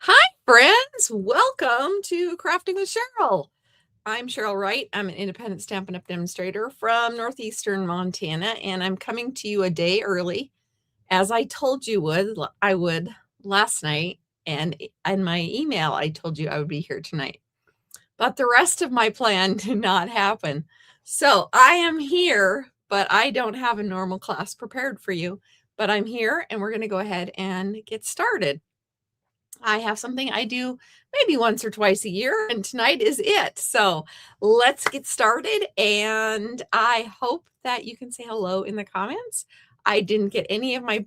Hi, friends. Welcome to Crafting with Cheryl. I'm Cheryl Wright. I'm an independent Stampin' Up! Demonstrator from northeastern Montana, and I'm coming to you a day early, as I told you I would last night, and in my email, I told you I would be here tonight. But the rest of my plan did not happen. So I am here, but I don't have a normal class prepared for you. But I'm here, and we're going to go ahead and get started. I have something I do maybe once or twice a year, and tonight is it. So let's get started. And I hope that you can say hello in the comments. I didn't get any of my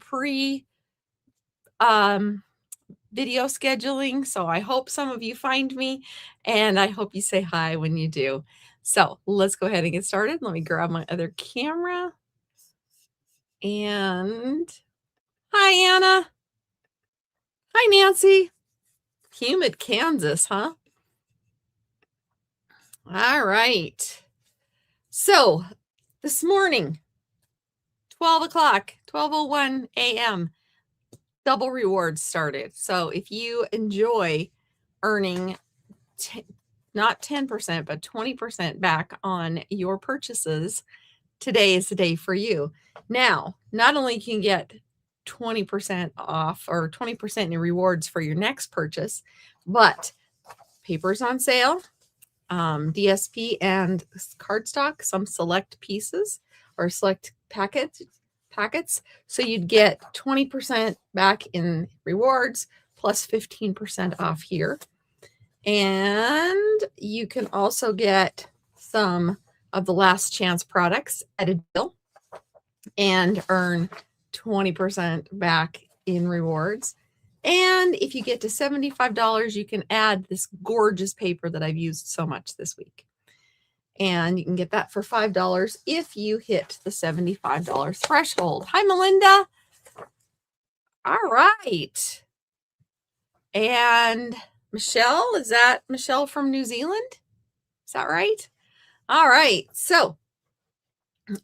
video scheduling, so I hope some of you find me, and I hope you say hi when you do. So let's go ahead and get started. Let me grab my other camera. And hi, Anna. Hi, Nancy. Humid Kansas, huh? All right. So this morning, 12 o'clock, 12:01 a.m., double rewards started. So if you enjoy earning not 10%, but 20% back on your purchases, today is the day for you. Now, not only can you get 20% off or 20% in rewards for your next purchase, but paper's on sale, DSP and cardstock, some select pieces or select packets. So you'd get 20% back in rewards plus 15% off here. And you can also get some of the last chance products at a deal and earn 20% back in rewards. And if you get to $75, you can add this gorgeous paper that I've used so much this week. And you can get that for $5 if you hit the $75 threshold. Hi, Melinda. All right. And Michelle, is that Michelle from New Zealand? Is that right? All right. So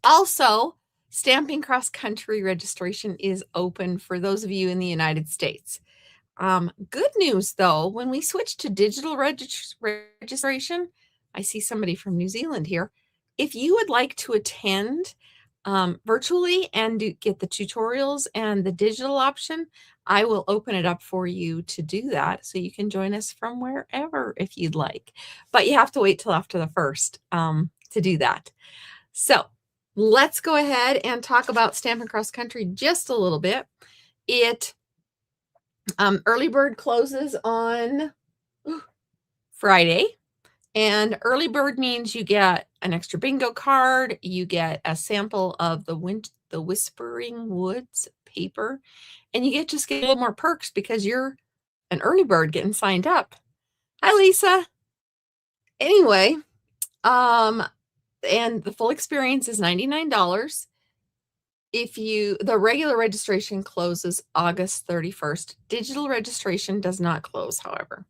also, Stamping Cross Country registration is open for those of you in the United States. Good news, though, when we switch to digital registration, I see somebody from New Zealand here. If you would like to attend virtually and get the tutorials and the digital option, I will open it up for you to do that. So you can join us from wherever if you'd like. But you have to wait till after the 1st to do that. So let's go ahead and talk about Stampin' Cross Country just a little bit. Early bird closes on Friday, and early bird means you get an extra bingo card, you get a sample of the Whispering Woods paper, and you just get a little more perks because you're an early bird getting signed up. Hi, Lisa. Anyway, and the full experience is $99. The regular registration closes August 31st. Digital registration does not close, however.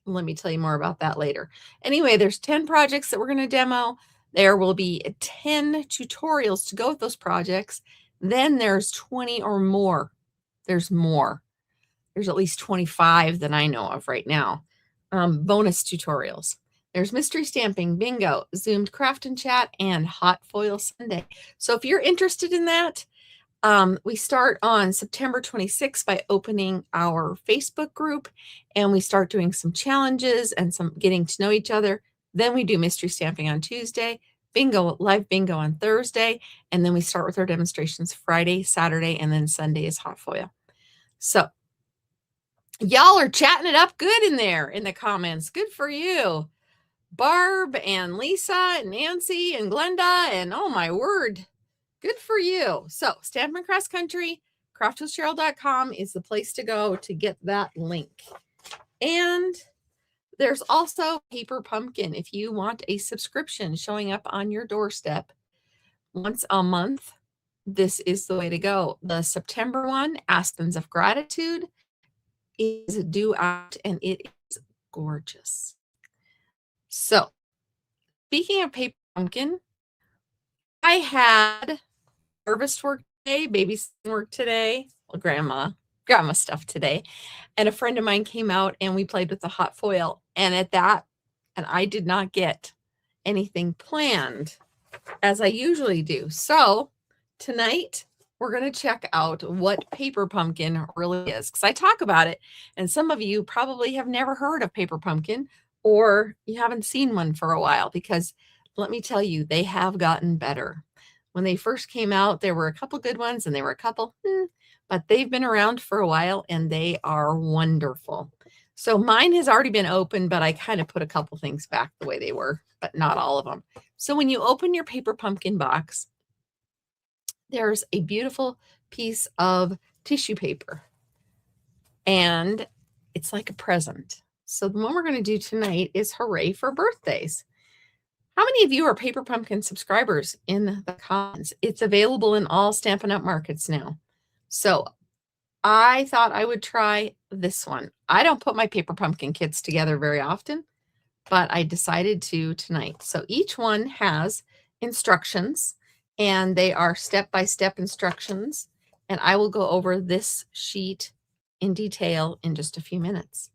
Let me tell you more about that later. Anyway, there's 10 projects that we're going to demo. There will be 10 tutorials to go with those projects. Then there's 20 or more. There's more. There's at least 25 that I know of right now. Bonus tutorials. There's mystery stamping, bingo, zoomed craft and chat, and hot foil Sunday. So if you're interested in that, we start on September 26th by opening our Facebook group, and we start doing some challenges and some getting to know each other. Then we do mystery stamping on Tuesday, live bingo on Thursday, and then we start with our demonstrations Friday, Saturday, and then Sunday is hot foil. So y'all are chatting it up good in there in the comments. Good for you. Barb and Lisa and Nancy and Glenda, and oh my word, good for you. So Stampin' Cross Country, craftwithcheryl.com is the place to go to get that link. And there's also Paper Pumpkin if you want a subscription showing up on your doorstep once a month. This is the way to go. The September one, Aspens of Gratitude, is due out, and it is gorgeous. So speaking of Paper Pumpkin, I had harvest work today, babysitting work today. Well, grandma grandma stuff today. And a friend of mine came out and we played with the hot foil. And I did not get anything planned as I usually do. So tonight we're going to check out what paper pumpkin really is, because I talk about it and some of you probably have never heard of paper pumpkin, or you haven't seen one for a while, because let me tell you, they have gotten better. When they first came out, there were a couple good ones and there were a couple, but they've been around for a while and they are wonderful. So mine has already been opened, but I kind of put a couple things back the way they were, but not all of them. So when you open your paper pumpkin box, there's a beautiful piece of tissue paper and it's like a present. So the one we're going to do tonight is Hooray for Birthdays. How many of you are Paper Pumpkin subscribers in the comments? It's available in all Stampin' Up! Markets now. So I thought I would try this one. I don't put my Paper Pumpkin kits together very often, but I decided to tonight. So each one has instructions, and they are step-by-step instructions. And I will go over this sheet in detail in just a few minutes.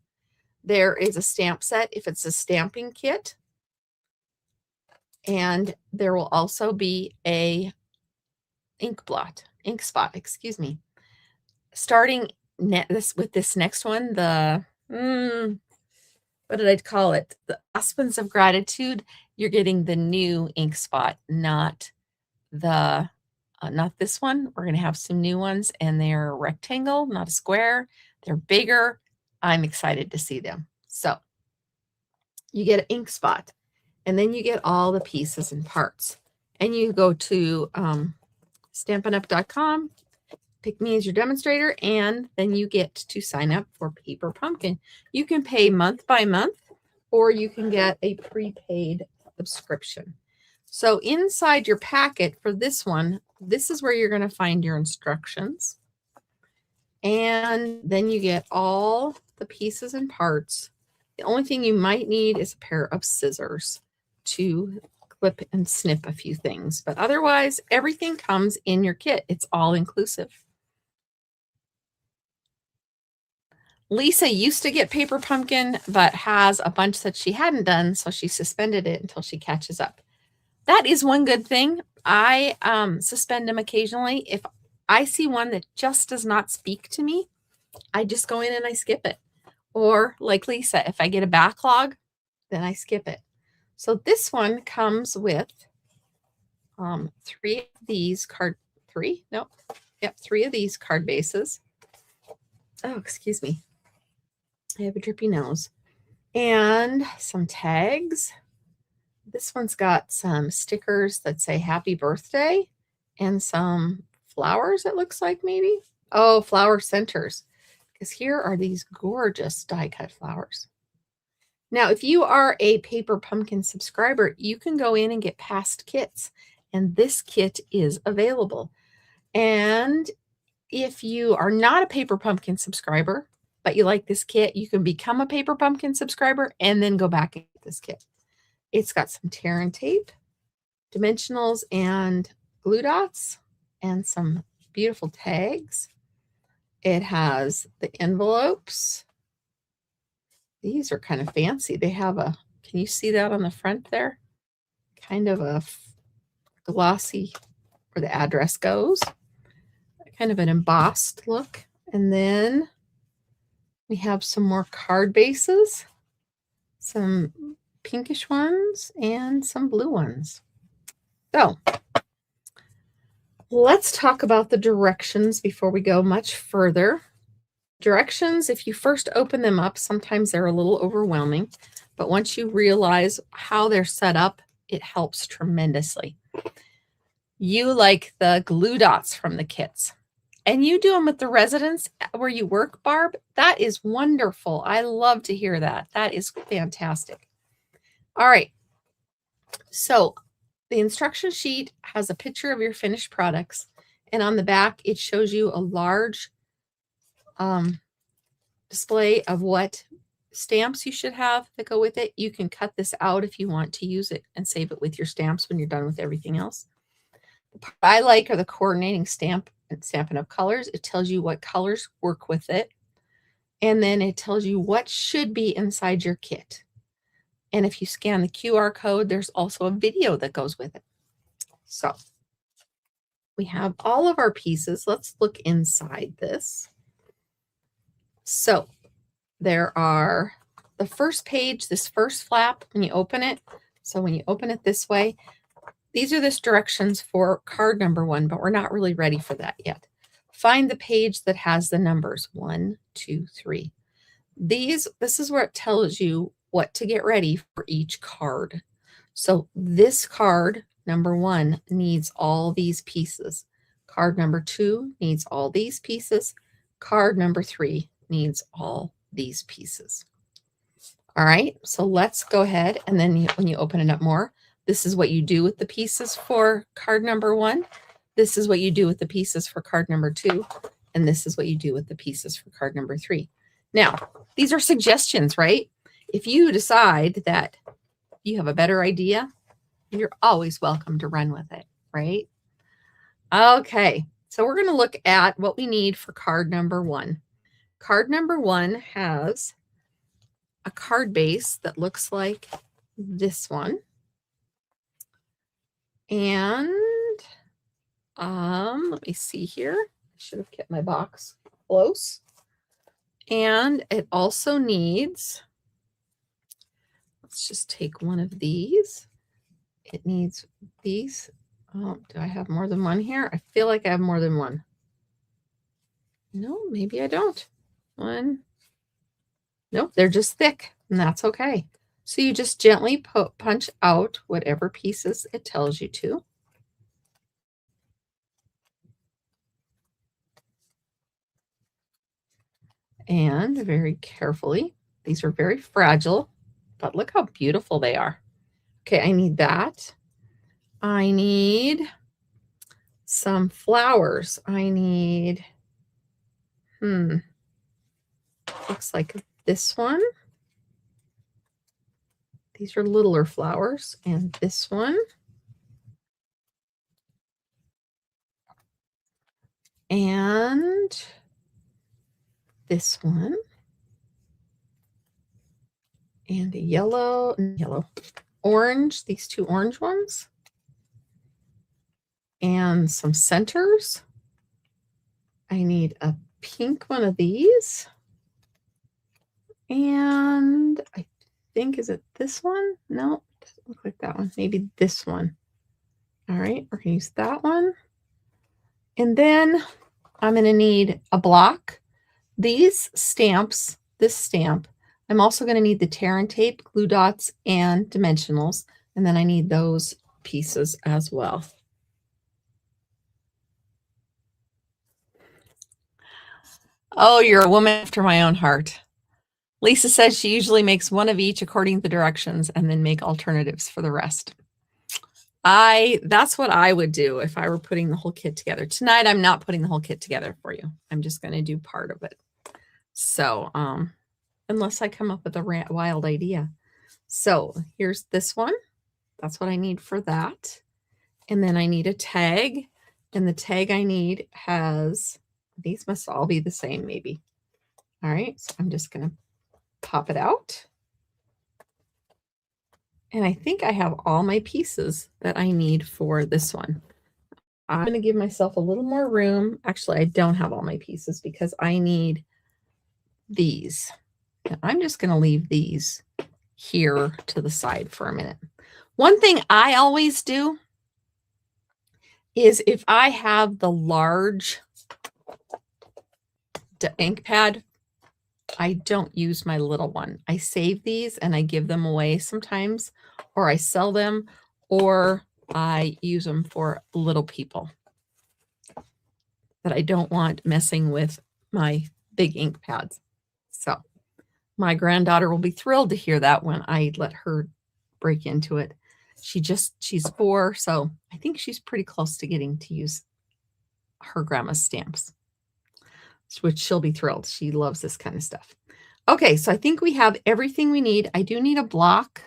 There is a stamp set if it's a stamping kit. And there will also be a ink spot, excuse me. Starting with this next one, the, what did I call it? The Aspens of Gratitude. You're getting the new ink spot, not this one. We're going to have some new ones, and they're a rectangle, not a square. They're bigger. I'm excited to see them. So you get an ink spot. And then you get all the pieces and parts. And you go to stampinup.com, pick me as your demonstrator, and then you get to sign up for Paper Pumpkin. You can pay month by month, or you can get a prepaid subscription. So inside your packet for this one, this is where you're going to find your instructions. And then you get all the pieces and parts. The only thing you might need is a pair of scissors to clip and snip a few things, but otherwise everything comes in your kit. It's all inclusive. Lisa used to get Paper Pumpkin, but has a bunch that she hadn't done, so she suspended it until she catches up. That is one good thing. I suspend them occasionally. If I see one that just does not speak to me, I just go in and I skip it. Or like Lisa, if I get a backlog, then I skip it. So this one comes with 3 of these card bases. Oh, excuse me. I have a drippy nose. And some tags. This one's got some stickers that say happy birthday and some flowers, it looks like maybe. Oh, flower centers. Because here are these gorgeous die-cut flowers. Now, if you are a Paper Pumpkin subscriber, you can go in and get past kits, and this kit is available. And if you are not a Paper Pumpkin subscriber, but you like this kit, you can become a Paper Pumpkin subscriber and then go back and get this kit. It's got some tear and tape, dimensionals and glue dots, and some beautiful tags. It has the envelopes. These are kind of fancy. They have can you see that on the front there? Kind of a glossy where the address goes. Kind of an embossed look. And then we have some more card bases, some pinkish ones, and some blue ones. So let's talk about the directions before we go much further. Directions, if you first open them up, sometimes they're a little overwhelming, but once you realize how they're set up, it helps tremendously. You like the glue dots from the kits, and you do them at the residence where you work, Barb. That is wonderful. I love to hear that. That is fantastic. All right. So the instruction sheet has a picture of your finished products, and on the back, it shows you a large display of what stamps you should have that go with it. You can cut this out if you want to use it and save it with your stamps when you're done with everything else. The part I like are the coordinating stamp Stampin' Up! Colors. It tells you what colors work with it. And then it tells you what should be inside your kit. And if you scan the QR code, there's also a video that goes with it. So we have all of our pieces. Let's look inside this. So there are the first page, this first flap, when you open it. So when you open it this way, these are the directions for card number 1, but we're not really ready for that yet. Find the page that has the numbers 1, 2, 3. This is where it tells you what to get ready for each card. So this card, number 1, needs all these pieces. Card number 2 needs all these pieces. Card number 3 needs all these pieces. All right, so let's go ahead, and then when you open it up more, this is what you do with the pieces for card number 1. This is what you do with the pieces for card number 2. And this is what you do with the pieces for card number 3. Now, these are suggestions, right? If you decide that you have a better idea, you're always welcome to run with it, right? Okay, so we're going to look at what we need for card number 1. Card number 1 has a card base that looks like this one. And let me see here. I should have kept my box close. And it also needs, let's just take one of these. It needs these. Oh, do I have more than one here? I feel like I have more than one. No, maybe I don't. One. Nope, they're just thick, and that's okay. So you just gently punch out whatever pieces it tells you to. And very carefully, these are very fragile, but look how beautiful they are. Okay, I need that. I need some flowers. I need, looks like this one. These are littler flowers, and this one. And this one. And a yellow, orange, these two orange ones. And some centers. I need a pink one of these. And I think, is it this one? No, it doesn't look like that one. Maybe this one. All right, we're gonna use that one. And then I'm gonna need a block. These stamps, this stamp, I'm also gonna need the tear and tape, glue dots, and dimensionals. And then I need those pieces as well. Oh, you're a woman after my own heart. Lisa says she usually makes one of each according to the directions and then make alternatives for the rest. That's what I would do if I were putting the whole kit together. Tonight, I'm not putting the whole kit together for you. I'm just going to do part of it. So, unless I come up with a wild idea. So here's this one. That's what I need for that. And then I need a tag. And the tag I need has, these must all be the same maybe. All right, so I'm just going to pop it out. And I think I have all my pieces that I need for this one. I'm going to give myself a little more room. Actually, I don't have all my pieces because I need these. And I'm just going to leave these here to the side for a minute. One thing I always do is if I have the large ink pad, I don't use my little one. I save these and I give them away sometimes, or I sell them, or I use them for little people that I don't want messing with my big ink pads. So my granddaughter will be thrilled to hear that when I let her break into it. She's 4, so I think she's pretty close to getting to use her grandma's stamps, which she'll be thrilled. She loves this kind of stuff. Okay, so I think we have everything we need. I do need a block.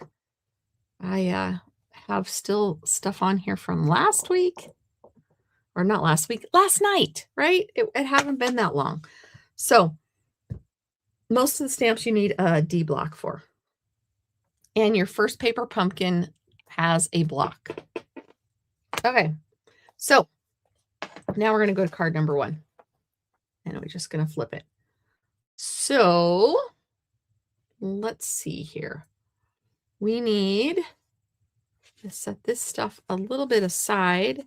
I have still stuff on here from last week. or not last week, last night, right? It haven't been that long. So most of the stamps you need a D block for. And your first paper pumpkin has a block. Okay, so now we're going to go to card number 1. And we're just going to flip it. So let's see here. We need to set this stuff a little bit aside.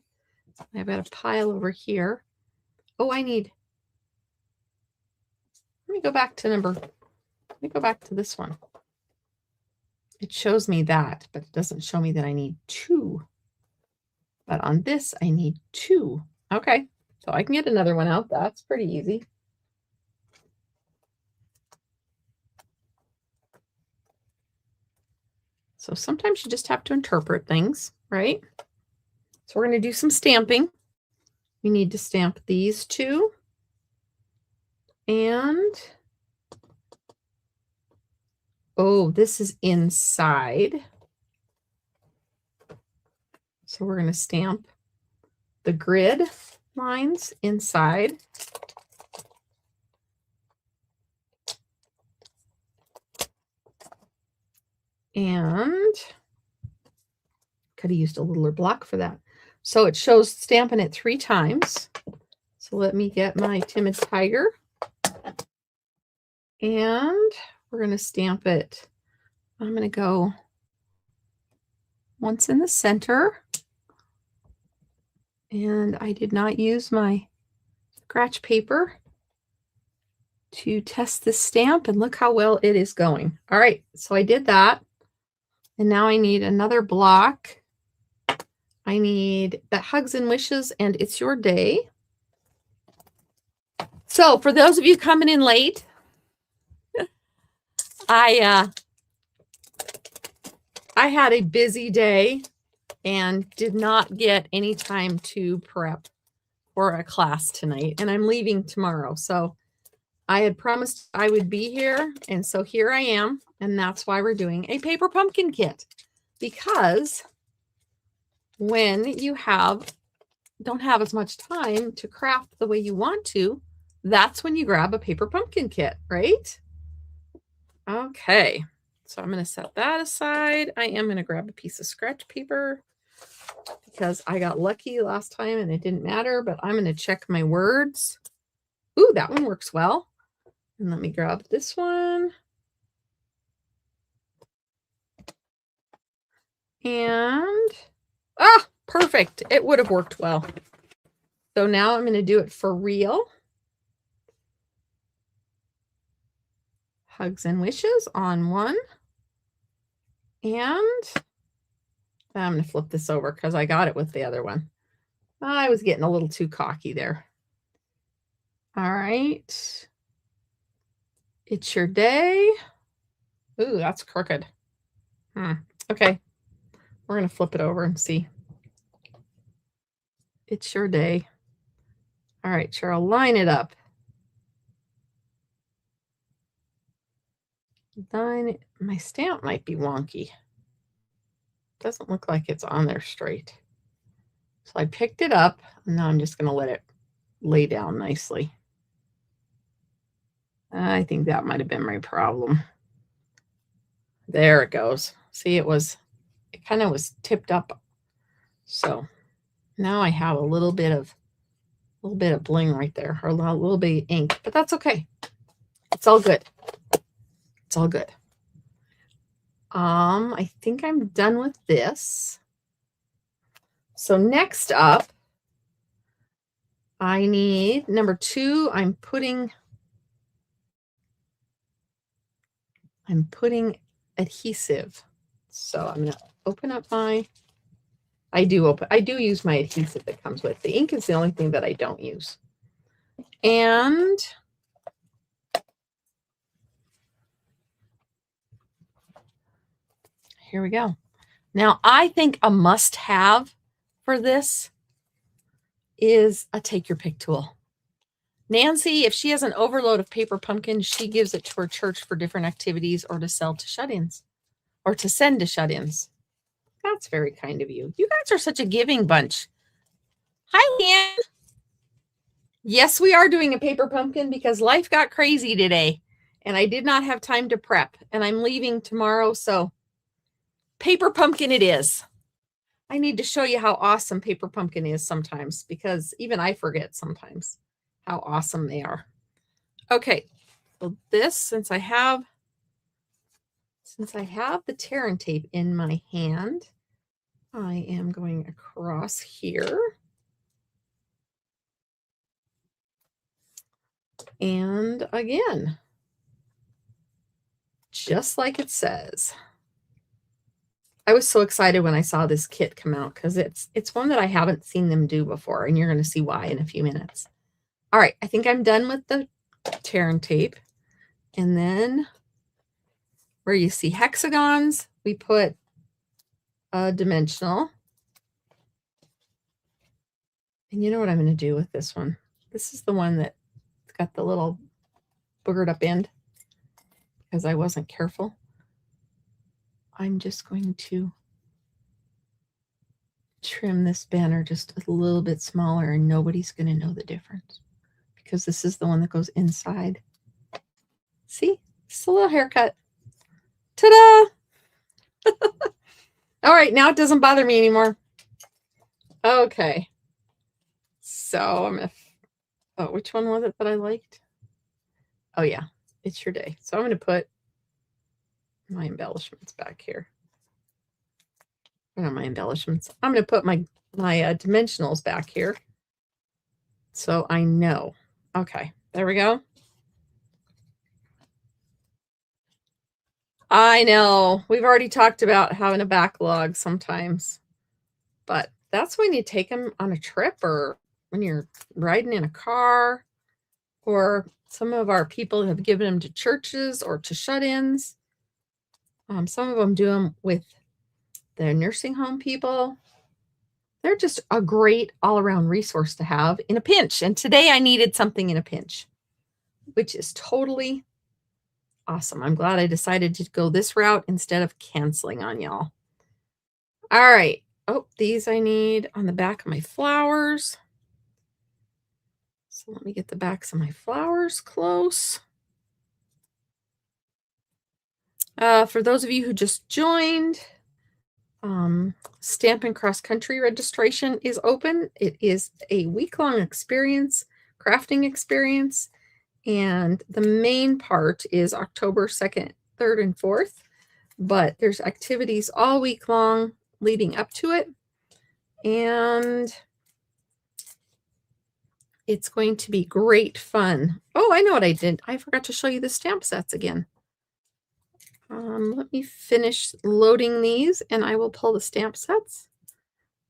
I've got a pile over here. Oh, let me go back to this one. It shows me that, but it doesn't show me that I need 2. But on this, I need 2. Okay, so I can get another one out. That's pretty easy. So sometimes you just have to interpret things, right? So we're going to do some stamping. We need to stamp these 2. And, oh, this is inside. So we're going to stamp the grid lines inside. And could have used a littler block for that. So it shows stamping it 3 times. So let me get my timid tiger. And we're going to stamp it. I'm going to go once in the center. And I did not use my scratch paper to test this stamp, and look how well it is going. All right, so I did that. And now I need another block. I need that Hugs and Wishes and It's Your Day. So for those of you coming in late, I had a busy day and did not get any time to prep for a class tonight, and I'm leaving tomorrow. So I had promised I would be here, and so here I am, and that's why we're doing a paper pumpkin kit, because when you don't have as much time to craft the way you want to, that's when you grab a paper pumpkin kit, right? Okay, so I'm going to set that aside. I am going to grab a piece of scratch paper because I got lucky last time and it didn't matter, but I'm going to check my words. Ooh, that one works well. And let me grab this one. And, perfect. It would have worked well. So now I'm going to do it for real. Hugs and Wishes on one. And I'm going to flip this over because I got it with the other one. I was getting a little too cocky there. All right. It's Your Day. Ooh, that's crooked. Okay. We're going to flip it over and see. It's Your Day. All right, Cheryl, line it up. My stamp might be wonky. Doesn't look like it's on there straight. So I picked it up, and now I'm just going to let it lay down nicely. I think that might have been my problem. There it goes. See, it kind of was tipped up. So now I have a little bit of bling right there, or a little bit of ink, but that's okay. It's all good. It's all good. I think I'm done with this. So next up, I need number 2. I'm putting adhesive. So I'm going to open up I do use my adhesive that comes with. The ink is the only thing that I don't use. And here we go. Now, I think a must-have for this is a take your pick tool. Nancy, if she has an overload of paper pumpkins, she gives it to her church for different activities or to sell to shut-ins or to send to shut-ins. That's very kind of you. You guys are such a giving bunch. Hi, Leanne. Yes, we are doing a paper pumpkin because life got crazy today and I did not have time to prep and I'm leaving tomorrow. So paper pumpkin it is. I need to show you how awesome paper pumpkin is sometimes because even I forget sometimes how awesome they are. Okay, so this, since I have the tear and tape in my hand, I am going across here. And again, just like it says. I was so excited when I saw this kit come out because it's one that I haven't seen them do before, and you're going to see why in a few minutes. All right, I think I'm done with the tear and tape. And then where you see hexagons, we put a dimensional. And you know what I'm going to do with this one? This is the one that's got the little boogered up end because I wasn't careful. I'm just going to trim this banner just a little bit smaller and nobody's going to know the difference because this is the one that goes inside. See, just a little haircut. Ta-da! All right, now it doesn't bother me anymore. Okay. So I'm going to, oh, which one was it that I liked? Oh yeah, it's your day. So I'm going to put my embellishments back here. Not my embellishments. I'm going to put my dimensionals back here. So I know. Okay, there we go. I know. We've already talked about having a backlog sometimes. But that's when you take them on a trip or when you're riding in a car, or some of our people have given them to churches or to shut-ins. Some of them do them with the nursing home people. They're just a great all-around resource to have in a pinch. And today I needed something in a pinch, which is totally awesome. I'm glad I decided to go this route instead of canceling on y'all. All right. Oh, these I need on the back of my flowers. So let me get the backs of my flowers close. For those of you who just joined, Stampin' Cross Country registration is open. It is a week-long experience, crafting experience, and the main part is October 2nd, 3rd, and 4th, but there's activities all week long leading up to it, and it's going to be great fun. Oh, I know what I did. I forgot to show you the stamp sets again. Let me finish loading these and I will pull the stamp sets.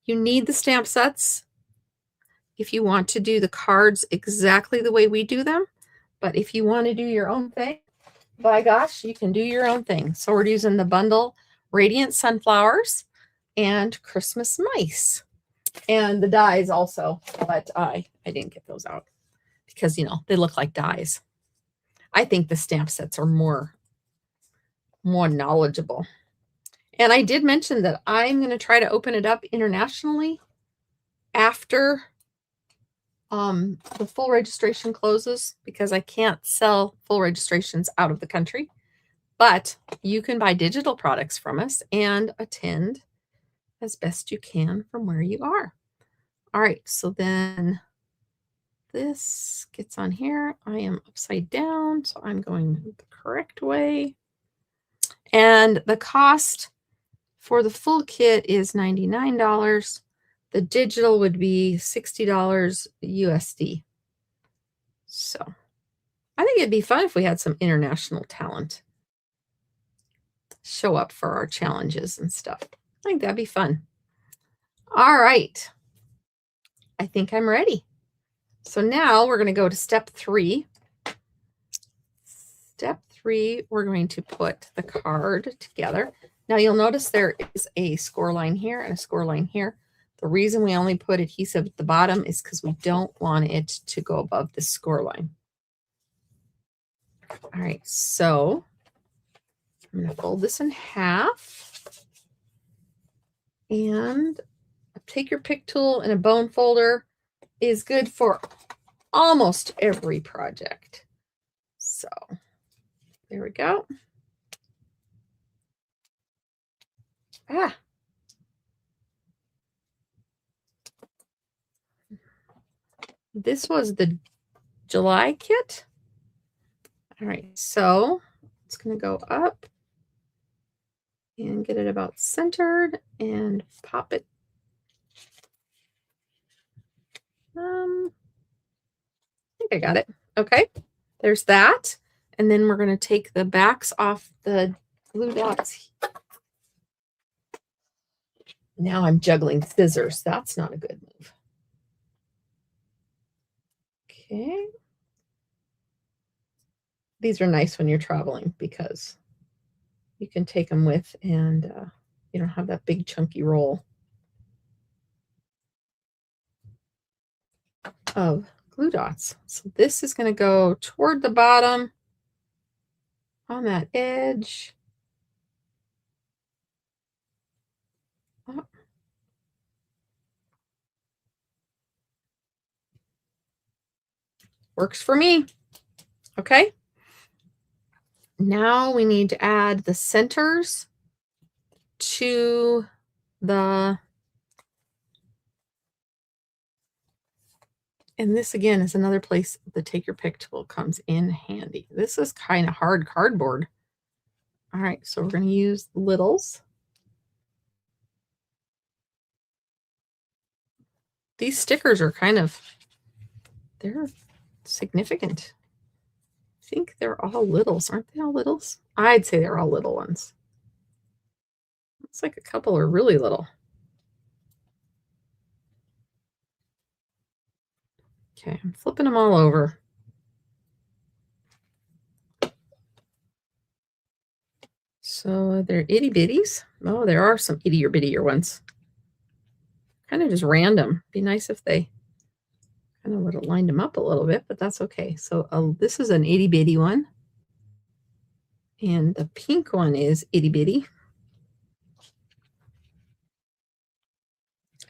You need the stamp sets if you want to do the cards exactly the way we do them. But if you want to do your own thing, by gosh, you can do your own thing. So we're using the bundle Radiant Sunflowers and Christmas Mice. And the dies also, but I didn't get those out because, you know, they look like dies. I think the stamp sets are more knowledgeable. And I did mention that I'm going to try to open it up internationally after the full registration closes because I can't sell full registrations out of the country. But you can buy digital products from us and attend as best you can from where you are. All right, so then this gets on here. I am upside down, so I'm going the correct way. And the cost for the full kit is $99. The digital would be $60 USD. So I think it'd be fun if we had some international talent show up for our challenges and stuff. I think that'd be fun. All right. I think I'm ready. So now we're going to go to step 3. Step 3, we're going to put the card together. Now you'll notice there is a score line here and a score line here. The reason we only put adhesive at the bottom is because we don't want it to go above the score line. All right, so I'm going to fold this in half and take your pick tool, and a bone folder is good for almost every project. So there we go. Ah. This was the July kit. All right, so it's going to go up and get it about centered and pop it. I think I got it. Okay, there's that. And then we're going to take the backs off the glue dots. Now I'm juggling scissors. That's not a good move. Okay. These are nice when you're traveling because you can take them with and you don't have that big chunky roll of glue dots. So this is going to go toward the bottom on that edge. Oh. Works for me. Okay. Now we need to add the centers to the, and this again is another place the take your pick tool comes in handy. This is kind of hard cardboard. All right, so we're going to use littles. These stickers are they're significant. I think they're all littles. Aren't they all littles? I'd say they're all little ones. Looks like a couple are really little. Okay, I'm flipping them all over. So they're itty bitties. Oh, there are some ittier bittier ones. Kind of just random. Be nice if they kind of would have lined them up a little bit, but that's okay. So this is an itty bitty one. And the pink one is itty bitty.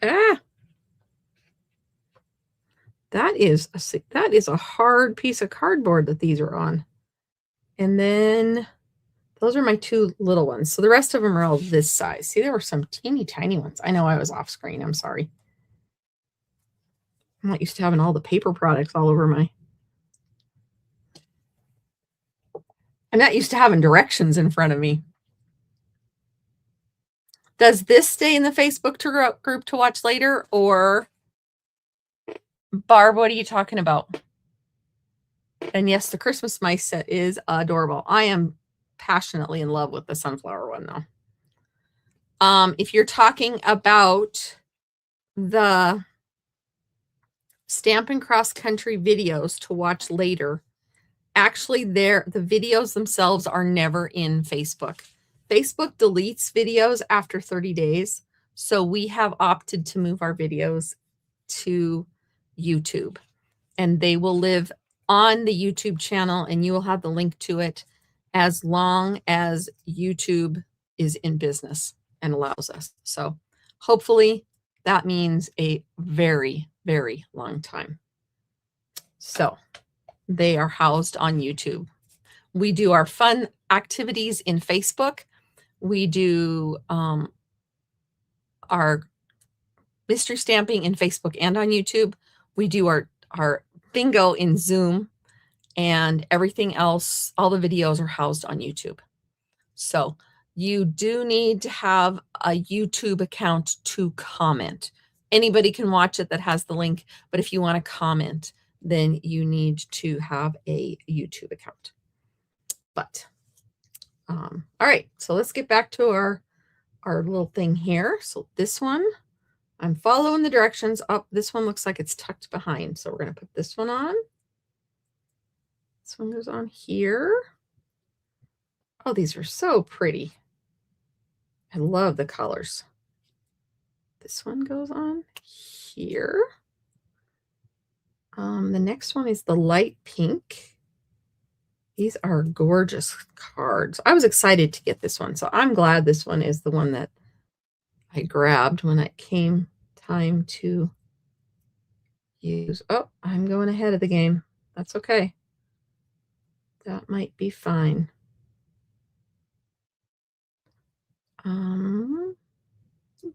Ah, that is a hard piece of cardboard that these are on. And then those are my two little ones. So the rest of them are all this size. See, there were some teeny tiny ones. I know I was off screen. I'm sorry. I'm not used to having all the paper products all over my. I'm not used to having directions in front of me. Does this stay in the Facebook group to watch later, or Barb, what are you talking about? And yes, the Christmas mice set is adorable. I am passionately in love with the sunflower one, though. If you're talking about the Stampin' Cross Country videos to watch later, actually the videos themselves are never in Facebook. Facebook deletes videos after 30 days. So we have opted to move our videos to YouTube, and they will live on the YouTube channel, and you will have the link to it as long as YouTube is in business and allows us. So hopefully that means a very, very long time. So they are housed on YouTube. We do our fun activities in Facebook. We do our mystery stamping in Facebook and on YouTube. We do our bingo in Zoom, and everything else, all the videos are housed on YouTube. So you do need to have a YouTube account to comment. Anybody can watch it that has the link, but if you want to comment, then you need to have a YouTube account. But all right, so let's get back to our little thing here. So this one, I'm following the directions up. This one looks like it's tucked behind. So we're going to put this one on. This one goes on here. Oh, these are so pretty. I love the colors. This one goes on here. The next one is the light pink. These are gorgeous cards. I was excited to get this one, so I'm glad this one is the one that I grabbed when it came time to use, oh, I'm going ahead of the game. That's okay. That might be fine.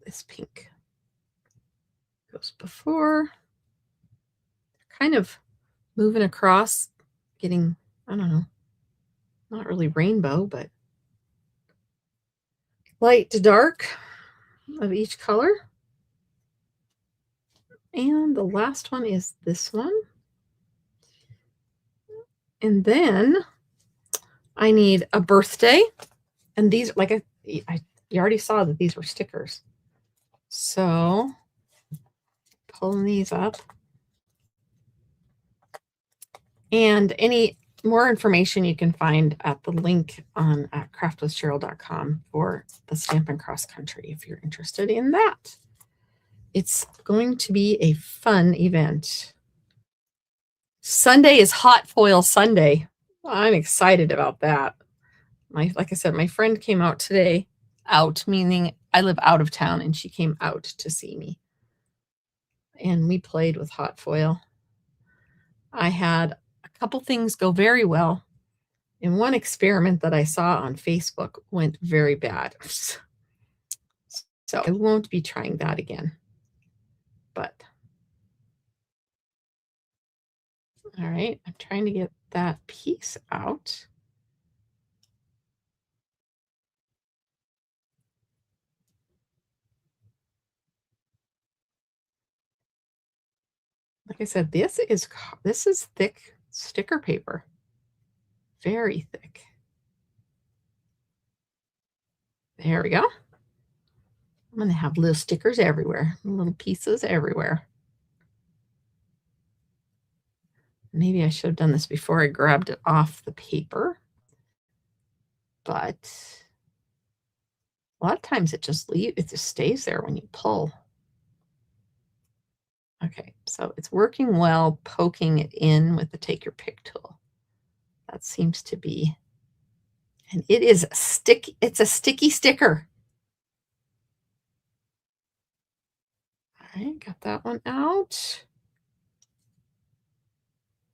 This pink goes before. Kind of moving across, getting, I don't know, not really rainbow, but light to dark of each color. And the last one is this one. And then I need a birthday. And these, like you already saw that these were stickers. So pulling these up. And any more information you can find at the link on craftwithcheryl.com for the Stampin' Cross Country if you're interested in that. It's going to be a fun event. Sunday is Hot Foil Sunday. I'm excited about that. Like I said, my friend came out today. Out, meaning I live out of town, and she came out to see me. And we played with hot foil. I had a couple things go very well. And one experiment that I saw on Facebook went very bad. So I won't be trying that again. But all right, I'm trying to get that piece out. Like I said, this is thick sticker paper. Very thick. There we go. I'm going to have little stickers everywhere, little pieces everywhere. Maybe I should have done this before I grabbed it off the paper. But a lot of times it just stays there when you pull. Okay, so it's working well poking it in with the Take Your Pick tool. That seems to be, and it is it's a sticky sticker. All right, got that one out.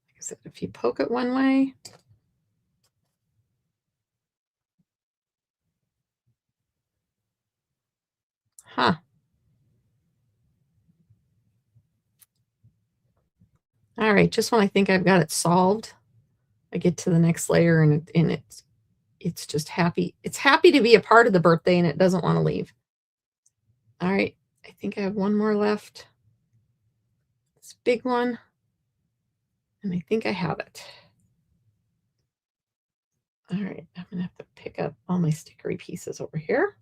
Like I said, if you poke it one way, huh. All right, just when I think I've got it solved, I get to the next layer and it's just happy. It's happy to be a part of the birthday and it doesn't want to leave. All right, I think I have one more left. This big one. And I think I have it. All right, I'm gonna have to pick up all my stickery pieces over here.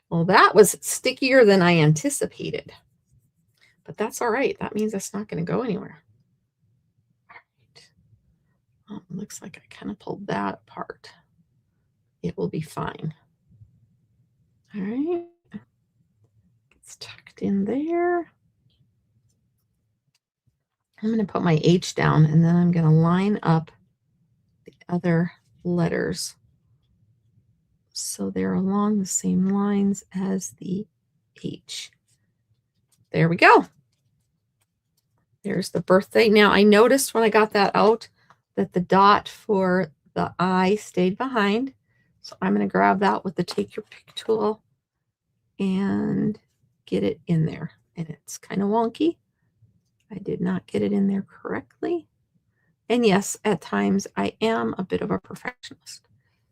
Well, that was stickier than I anticipated, but that's all right. That means it's not going to go anywhere. All right. Oh, looks like I kind of pulled that apart. It will be fine. All right. It's tucked in there. I'm going to put my H down, and then I'm going to line up the other letters so they're along the same lines as the H. There we go. There's the birthday. Now, I noticed when I got that out that the dot for the I stayed behind. So I'm going to grab that with the Take Your Pick tool and get it in there. And it's kind of wonky. I did not get it in there correctly. And yes, at times I am a bit of a perfectionist.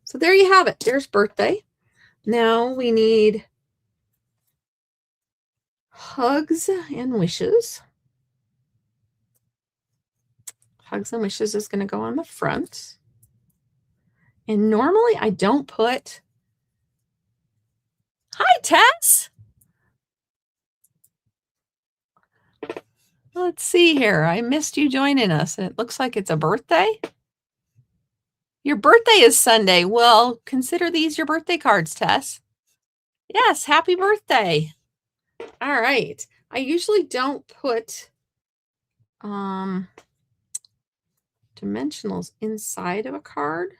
So there you have it. There's birthday. Now we need hugs and wishes. Hugs and wishes is going to go on the front. And normally I don't put, hi Tess. Let's see here. I missed you joining us. It looks like it's a birthday. Your birthday is Sunday. Well, consider these your birthday cards, Tess. Yes, happy birthday. All right. I usually don't put dimensionals inside of a card,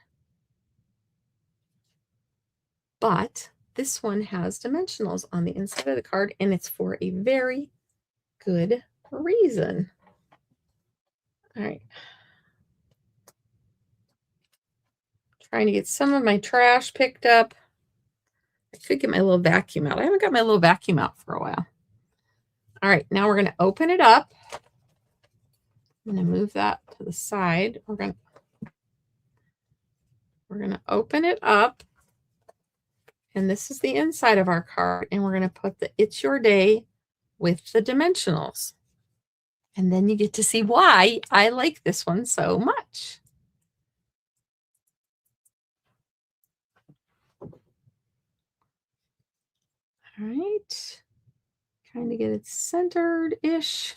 but this one has dimensionals on the inside of the card, and it's for a very good reason. All right. Trying to get some of my trash picked up. I could get my little vacuum out. I haven't got my little vacuum out for a while. All right, now we're going to open it up. I'm going to move that to the side. We're going to open it up. And this is the inside of our card. And we're going to put the It's Your Day with the dimensionals. And then you get to see why I like this one so much. All right. Trying to get it centered-ish.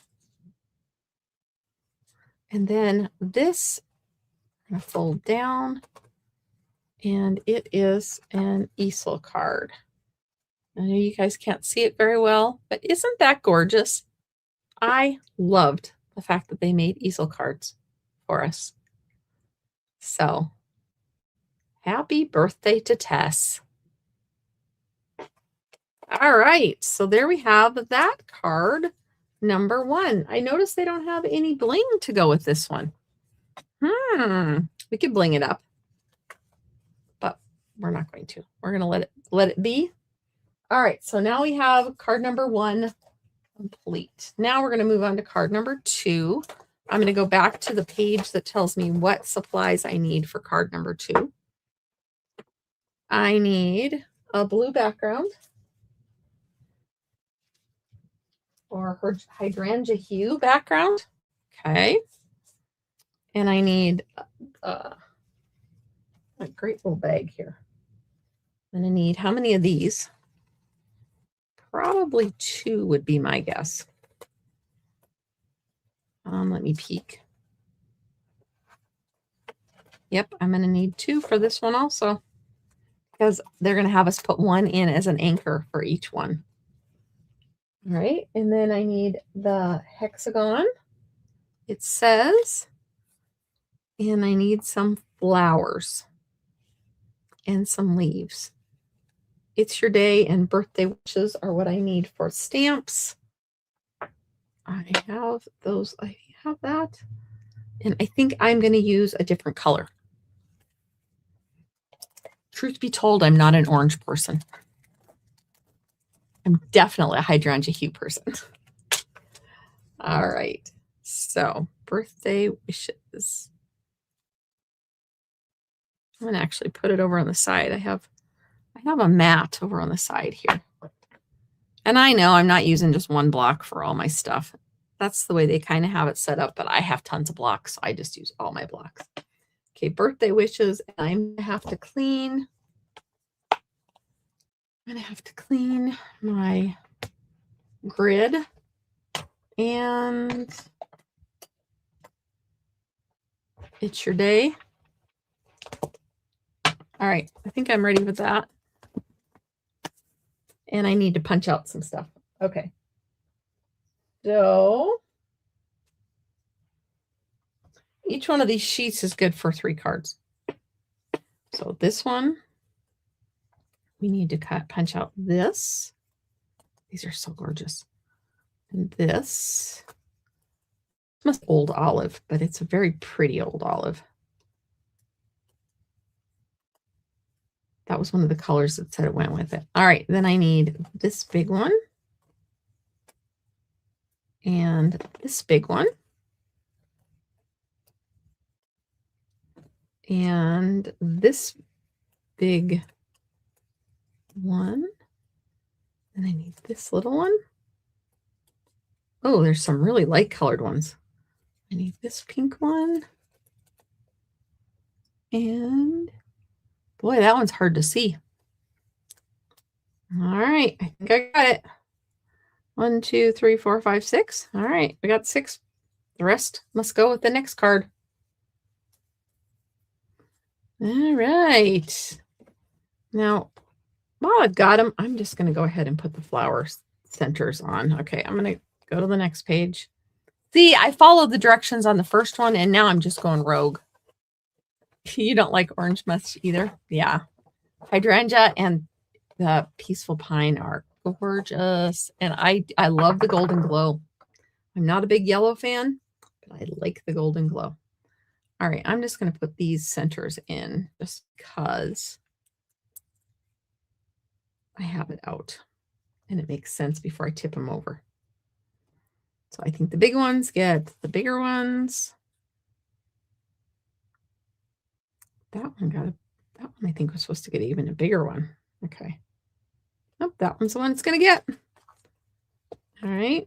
And then this, I'm going to fold down. And it is an Easel card. I know you guys can't see it very well, but isn't that gorgeous? I loved the fact that they made Easel cards for us. So, happy birthday to Tess. All right, so there we have that card, number 1. I noticed they don't have any bling to go with this one. We could bling it up, but we're not going to. We're going to let it be. All right, so now we have card number 1 complete. Now we're going to move on to card number 2. I'm going to go back to the page that tells me what supplies I need for card number 2. I need a blue background or her hydrangea hue background. Okay. And I need a great little bag here. I'm going to need how many of these? Probably 2 would be my guess. Let me peek. Yep, I'm going to need 2 for this one also, because they're going to have us put 1 in as an anchor for each one. All right, and then I need the hexagon, it says, and I need some flowers and some leaves. It's Your Day and birthday wishes are what I need for stamps. I have those. I have that. And I think I'm going to use a different color. Truth be told, I'm not an orange person. I'm definitely a hydrangea hue person. All right. So, birthday wishes. I'm going to actually put it over on the side. I have a mat over on the side here. And I know I'm not using just one block for all my stuff. That's the way they kind of have it set up, but I have tons of blocks, so I just use all my blocks. Okay, birthday wishes. And I'm going to have to clean. I'm going to have to clean my grid. And It's Your Day. All right, I think I'm ready with that. And I need to punch out some stuff. Okay. So each one of these sheets is good for 3 cards. So this one, we need to punch out this. These are so gorgeous. And this must be old olive, but it's a very pretty old olive. That was one of the colors that said it went with it. All right, then I need this big one. And this big one. And this big one. And I need this little one. Oh, there's some really light colored ones. I need this pink one. And boy, that one's hard to see. All right, I think I got it. 1, 2, 3, 4, 5, 6. All right, we got 6. The rest must go with the next card. All right. Now, while I've got them, I'm just going to go ahead and put the flower centers on. Okay, I'm going to go to the next page. See, I followed the directions on the first one, and now I'm just going rogue. You don't like orange much either? Yeah. Hydrangea and the peaceful pine are gorgeous. And I love the golden glow. I'm not a big yellow fan, but I like the golden glow. All right, I'm just going to put these centers in just because I have it out and it makes sense before I tip them over. So I think the big ones get the bigger ones. That one I think was supposed to get even a bigger one. Okay. Nope, that one's the one it's going to get. All right.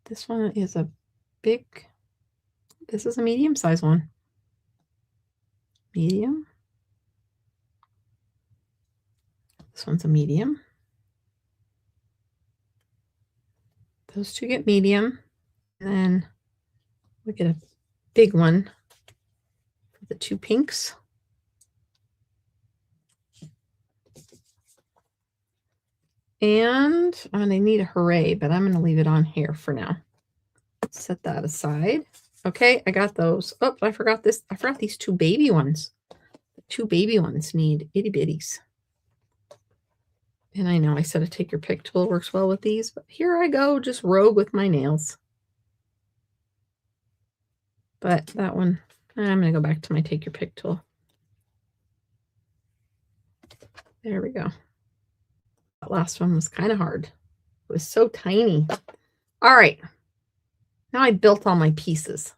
This one is a big, this is a medium size one. Medium. This one's a medium. Those two get medium. And then we get a big one for the two pinks. And I'm going to need a Hooray, but I'm going to leave it on here for now. Set that aside. Okay, I got those. Oh, I forgot this. I forgot these two baby ones. The two baby ones need itty bitties. And I know I said a take your pick tool works well with these, but here I go, just rogue with my nails. But that one, I'm going to go back to my take your pick tool. There we go. That last one was kind of hard. It was so tiny. All right. Now I built all my pieces.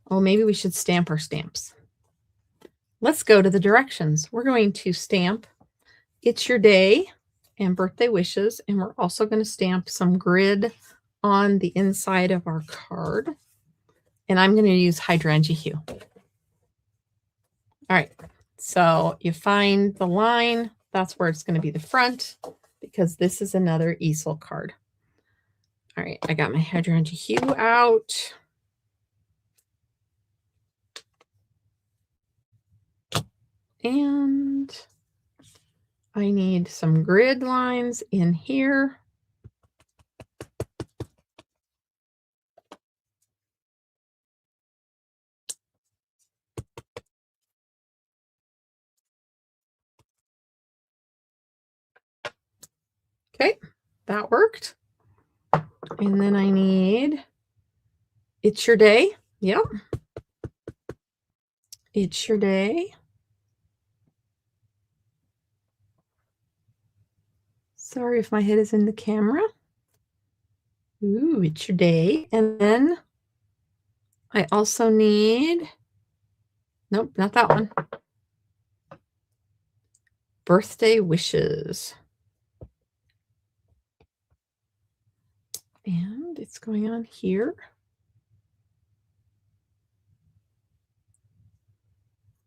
Oh, maybe we should stamp our stamps. Let's go to the directions. We're going to stamp It's Your Day and Birthday Wishes, and we're also going to stamp some grid on the inside of our card. And I'm going to use hydrangea hue. All right, so you find the line. That's where it's going to be the front, because this is another easel card. All right, I got my hydrangea hue out. And I need some grid lines in here. Okay, that worked. And then I need It's Your Day. Yep. It's Your Day. Sorry if my head is in the camera. Ooh, It's Your Day. And then I also need, nope, not that one. Birthday Wishes. And it's going on here.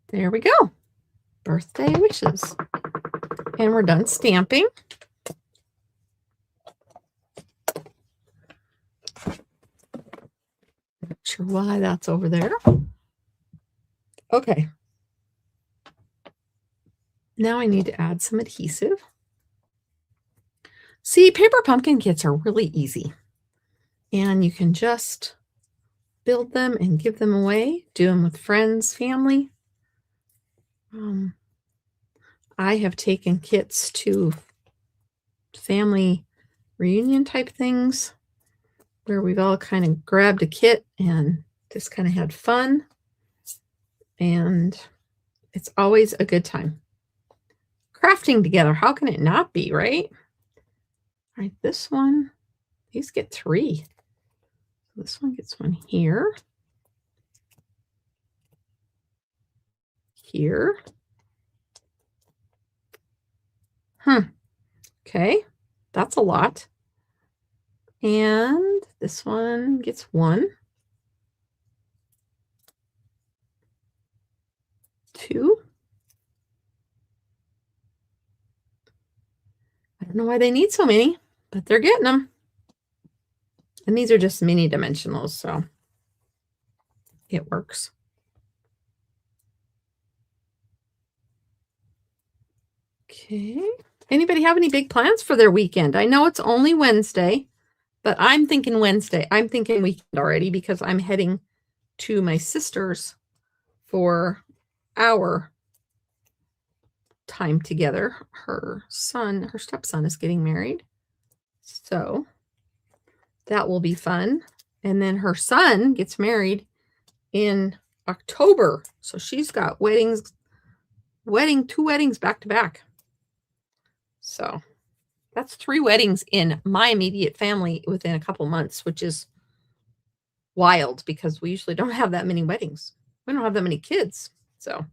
There we go. Birthday Wishes. And we're done stamping. Not sure why that's over there. Okay. Now I need to add some adhesive. See, paper pumpkin kits are really easy. And you can just build them and give them away. Do them with friends, family. I have taken kits to family reunion type things where we've all kind of grabbed a kit and just kind of had fun. And it's always a good time. Crafting together, how can it not be, right? All right, this one, these get 3. This one gets one here. Here. Okay, that's a lot. And this one gets 1. 2. I don't know why they need so many, but they're getting them. And these are just mini dimensionals, so it works. Okay. Anybody have any big plans for their weekend? I know it's only Wednesday, but I'm thinking Wednesday. I'm thinking weekend already because I'm heading to my sister's for our time together. Her stepson is getting married. So That will be fun. And then her son gets married in October. So she's got two weddings back to back. So that's 3 weddings in my immediate family within a couple months, which is wild because we usually don't have that many weddings. We don't have that many kids. So,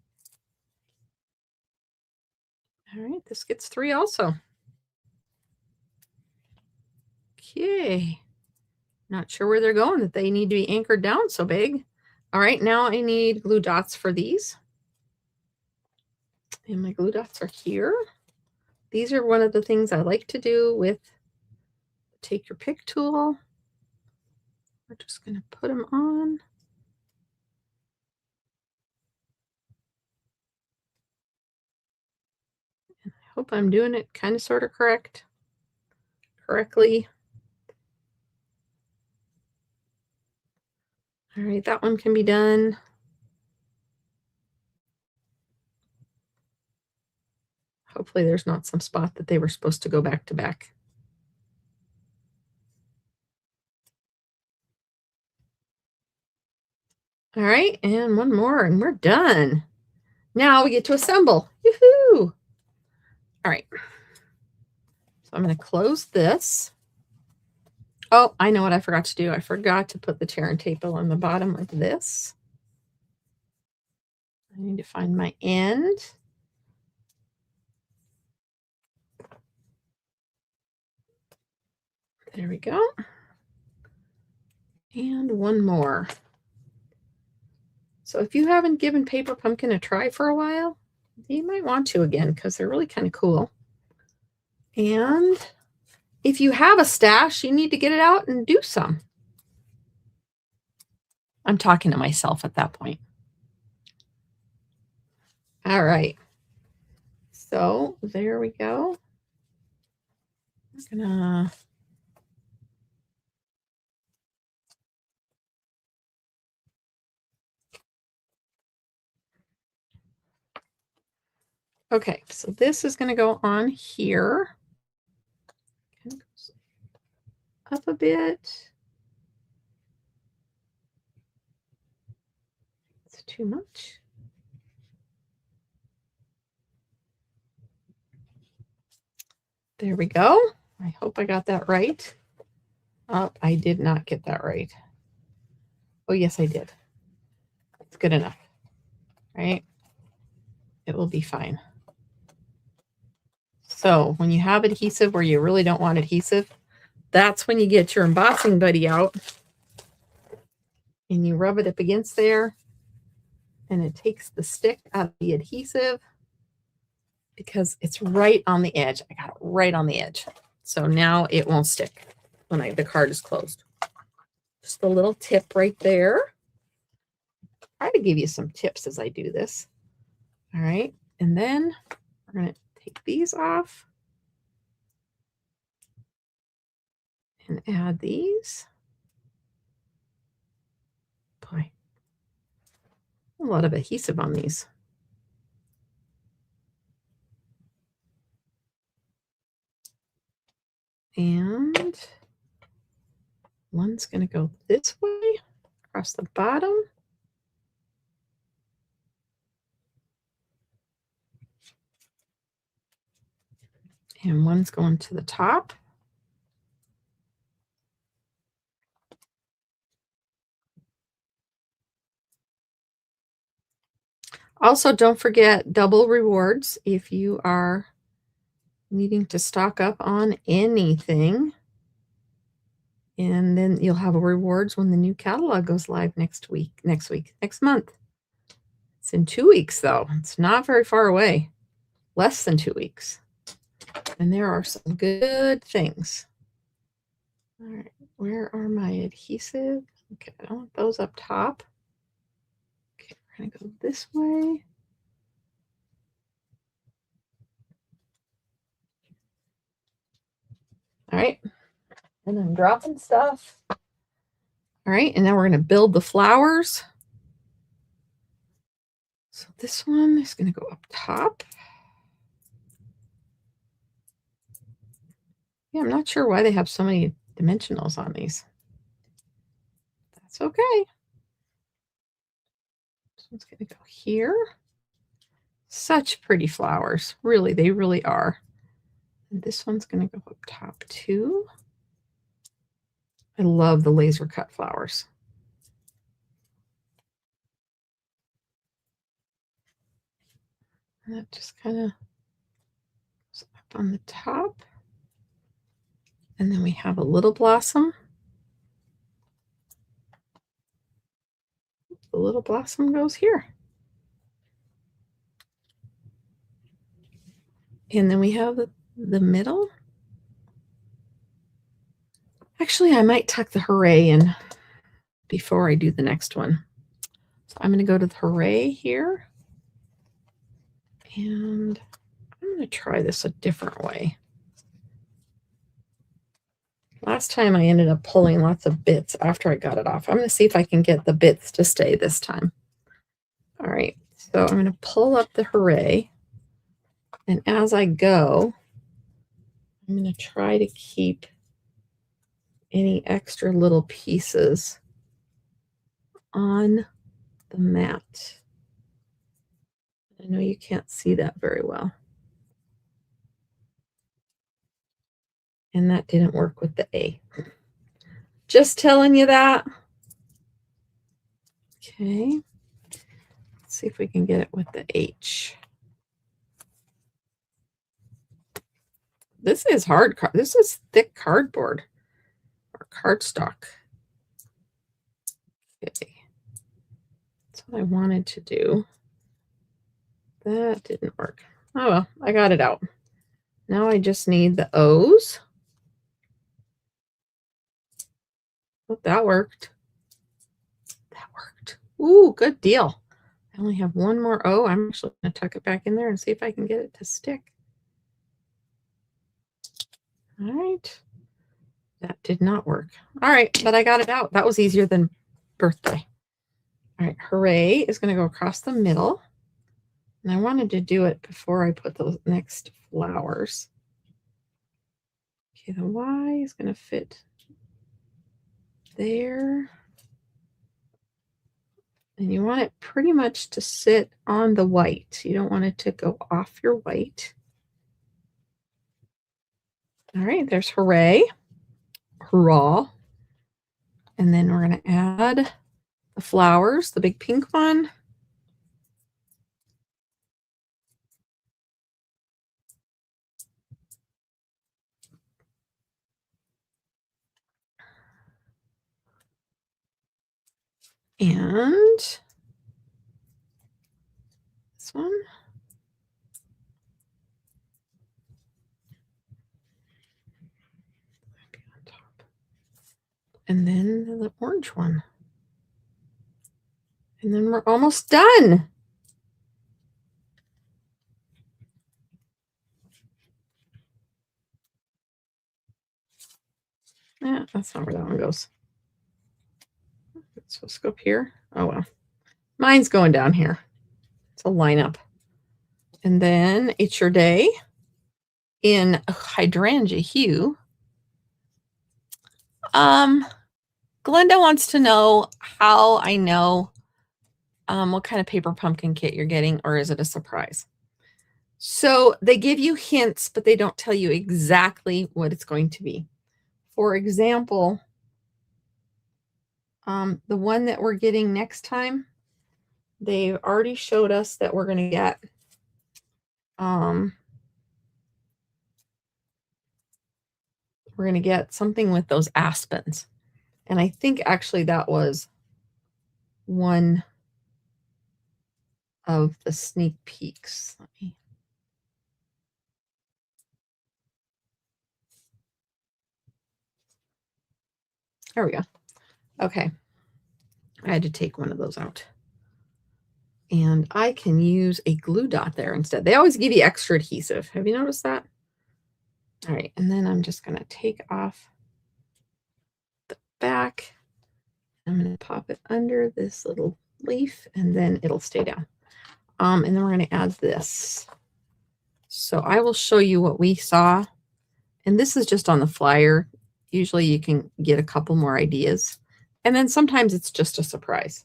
all right, this gets 3 also. Okay. Not sure where they're going, that they need to be anchored down so big. All right, now I need glue dots for these. And my glue dots are here. These are one of the things I like to do with take your pick tool. We're just going to put them on. And I hope I'm doing it kind of sort of correctly. All right, that one can be done. Hopefully there's not some spot that they were supposed to go back to back. All right, and one more and we're done. Now we get to assemble. Yoo-hoo! All right. So I'm going to close this. Oh, I know what I forgot to do. I forgot to put the tear and tape on the bottom of this. I need to find my end. There we go. And one more. So if you haven't given Paper Pumpkin a try for a while, you might want to again because they're really kind of cool. And if you have a stash, you need to get it out and do some. I'm talking to myself at that point. All right. So there we go. I'm gonna okay, so this is going to go on here. Up a bit. It's too much. There we go. I hope I got that right. Oh, I did not get that right. Oh, yes, I did. It's good enough, right? It will be fine. So when you have adhesive where you really don't want adhesive, that's when you get your embossing buddy out and you rub it up against there and it takes the stick out of the adhesive because it's right on the edge. I got it right on the edge. So now it won't stick when the card is closed. Just a little tip right there. Try to give you some tips as I do this. All right. And then we're going to take these off and add these. Boy, a lot of adhesive on these. And one's going to go this way across the bottom. And one's going to the top. Also, don't forget double rewards if you are needing to stock up on anything. And then you'll have rewards when the new catalog goes live next month. It's in 2 weeks, though. It's not very far away. Less than 2 weeks. And there are some good things. All right, where are my adhesive? Okay, I don't want those up top. Okay, we're going to go this way. All right, and I'm dropping stuff. All right, and now we're going to build the flowers. So this one is going to go up top. Yeah, I'm not sure why they have so many dimensionals on these. That's okay. This one's going to go here. Such pretty flowers. Really, they really are. And this one's going to go up top too. I love the laser cut flowers. And that just kind of goes up on the top. And then we have a little blossom. The little blossom goes here. And then we have the middle. Actually, I might tuck the Hooray in before I do the next one. So I'm going to go to the Hooray here. And I'm going to try this a different way. Last time I ended up pulling lots of bits after I got it off. I'm going to see if I can get the bits to stay this time. All right, so I'm going to pull up the Hooray. And as I go, I'm going to try to keep any extra little pieces on the mat. I know you can't see that very well. And that didn't work with the A. Just telling you that. Okay. Let's see if we can get it with the H. This is hard. This is thick cardboard or cardstock. Okay. That's what I wanted to do. That didn't work. Oh well, I got it out. Now I just need the O's. Oh, that worked. That worked. Ooh, good deal. I only have one more O. I'm actually going to tuck it back in there and see if I can get it to stick. All right. That did not work. All right, but I got it out. That was easier than birthday. All right, Hooray is going to go across the middle. And I wanted to do it before I put those next flowers. Okay, the Y is going to fit there. And you want it pretty much to sit on the white. You don't want it to go off your white. All right, there's Hooray. Hurrah. And then we're going to add the flowers, the big pink one. And this one. Be on top. And then the orange one. And then we're almost done. Yeah, that's not where that one goes. It's supposed to go up here. Oh, well. Mine's going down here. It's a lineup. And then It's Your Day in hydrangea hue. Glenda wants to know how I know what kind of paper pumpkin kit you're getting, or is it a surprise? So they give you hints, but they don't tell you exactly what it's going to be. For example, the one that we're getting next time, they've already showed us that we're going to get something with those aspens. And I think actually that was one of the sneak peeks. There we go. Okay. I had to take one of those out. And I can use a glue dot there instead. They always give you extra adhesive. Have you noticed that? All right. And then I'm just going to take off the back. I'm going to pop it under this little leaf, and then it'll stay down. And then we're going to add this. So I will show you what we saw. And this is just on the flyer. Usually you can get a couple more ideas. And then sometimes it's just a surprise.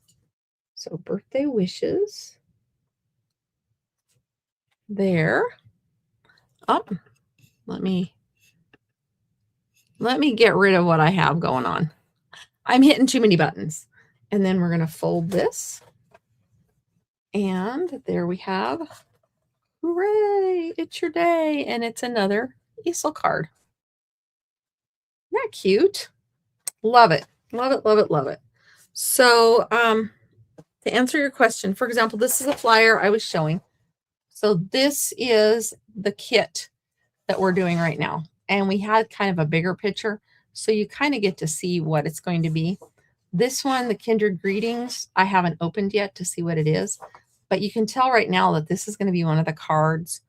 So birthday wishes. There. Oh, let me get rid of what I have going on. I'm hitting too many buttons. And then we're going to fold this. And there we have, hooray, it's your day. And it's another Easel card. Isn't that cute? Love it. Love it, love it, love it. So to answer your question, for example, this is a flyer I was showing. So this is the kit that we're doing right now. And we had kind of a bigger picture, so you kind of get to see what it's going to be. This one, the Kindred Greetings, I haven't opened yet to see what it is, but you can tell right now that this is going to be one of the cards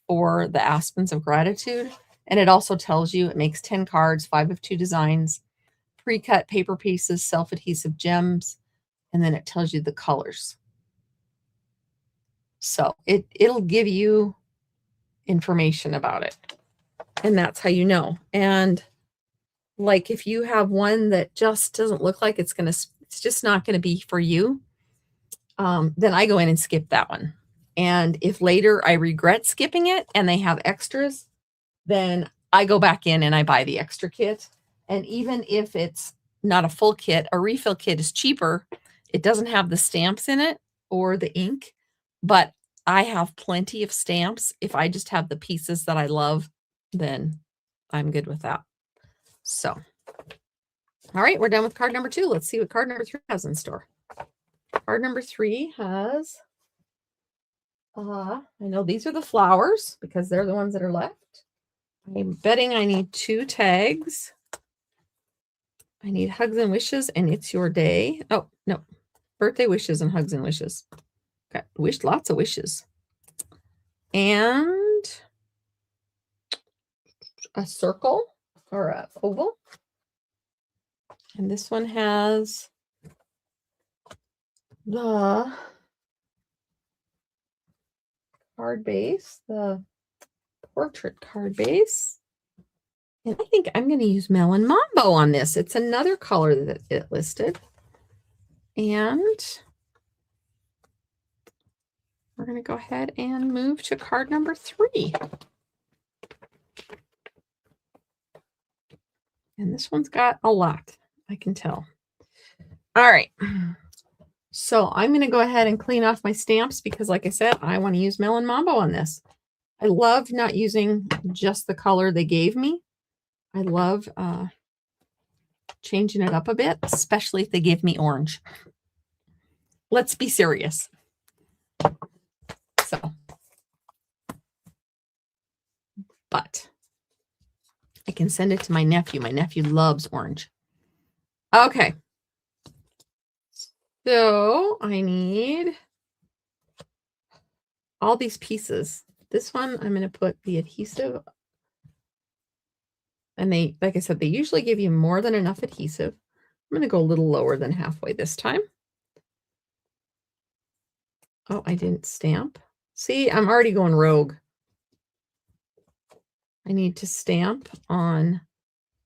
for the Aspens of Gratitude. And it also tells you it makes 10 cards, 5 of 2 designs, pre-cut paper pieces, self-adhesive gems, and then it tells you the colors. So it'll give you information about it. And that's how you know. And like if you have one that just doesn't look like it's just not going to be for you, then I go in and skip that one. And if later I regret skipping it and they have extras, then I go back in and I buy the extra kit. And even if it's not a full kit, a refill kit is cheaper. It doesn't have the stamps in it or the ink, but I have plenty of stamps. If I just have the pieces that I love, then I'm good with that. So, all right, we're done with card number 2. Let's see what card number 3 has in store. Card number 3 has, I know these are the flowers because they're the ones that are left. I'm betting I need 2 tags. I need hugs and wishes, and it's your day. Oh, no. Birthday wishes and hugs and wishes. Got lots of wishes. And a circle or a oval. And this one has the card base, the portrait card base. And I think I'm going to use Melon Mambo on this. It's another color that it listed. And we're going to go ahead and move to card number 3. And this one's got a lot, I can tell. All right. So I'm going to go ahead and clean off my stamps because, like I said, I want to use Melon Mambo on this. I love not using just the color they gave me. I love changing it up a bit, especially if they give me orange. Let's be serious. So, but I can send it to my nephew. My nephew loves orange. Okay. So I need all these pieces. This one, I'm going to put the adhesive. And they, like I said, they usually give you more than enough adhesive. I'm going to go a little lower than halfway this time. Oh, I didn't stamp. See, I'm already going rogue. I need to stamp on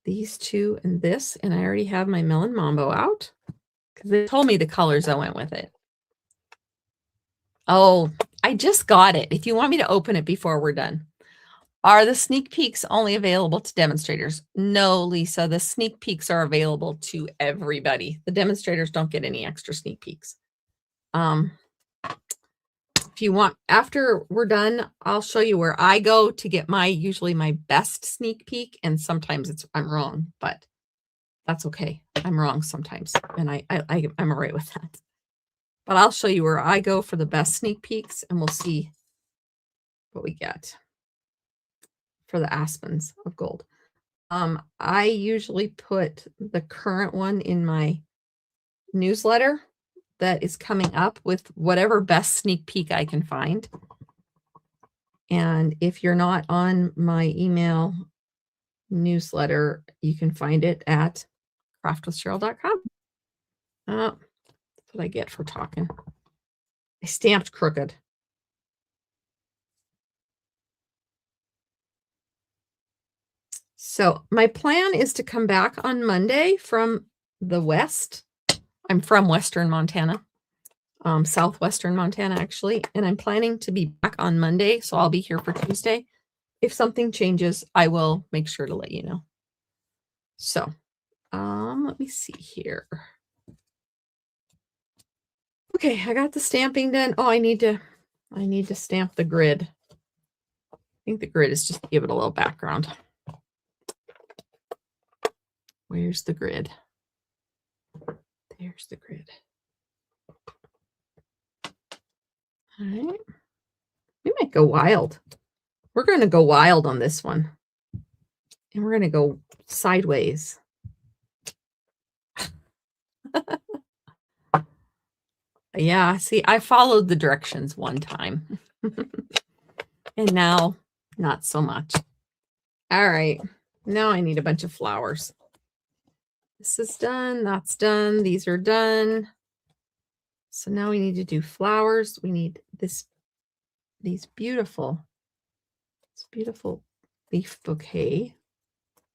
these 2 and this, and I already have my Melon Mambo out because they told me the colors that went with it. Oh, I just got it. If you want me to open it before we're done. Are the sneak peeks only available to demonstrators? No, Lisa, the sneak peeks are available to everybody. The demonstrators don't get any extra sneak peeks. If you want, after we're done, I'll show you where I go to get usually my best sneak peek. And sometimes I'm wrong, but that's okay. I'm wrong sometimes. And I'm all right with that. But I'll show you where I go for the best sneak peeks and we'll see what we get for the Aspens of Gold. I usually put the current one in my newsletter that is coming up with whatever best sneak peek I can find. And if you're not on my email newsletter, you can find it at craftwithcheryl.com. That's what I get for talking. I stamped crooked. So my plan is to come back on Monday from the west. I'm from Western Montana, Southwestern Montana, actually. And I'm planning to be back on Monday. So I'll be here for Tuesday. If something changes, I will make sure to let you know. So, let me see here. Okay, I got the stamping done. Oh, I need to stamp the grid. I think the grid is just to give it a little background. Where's the grid? There's the grid. All right. We might go wild. We're going to go wild on this one. And we're going to go sideways. Yeah, see, I followed the directions one time. And now, not so much. All right. Now I need a bunch of flowers. This is done. That's done. These are done. So now we need to do flowers. We need these beautiful leaf bouquet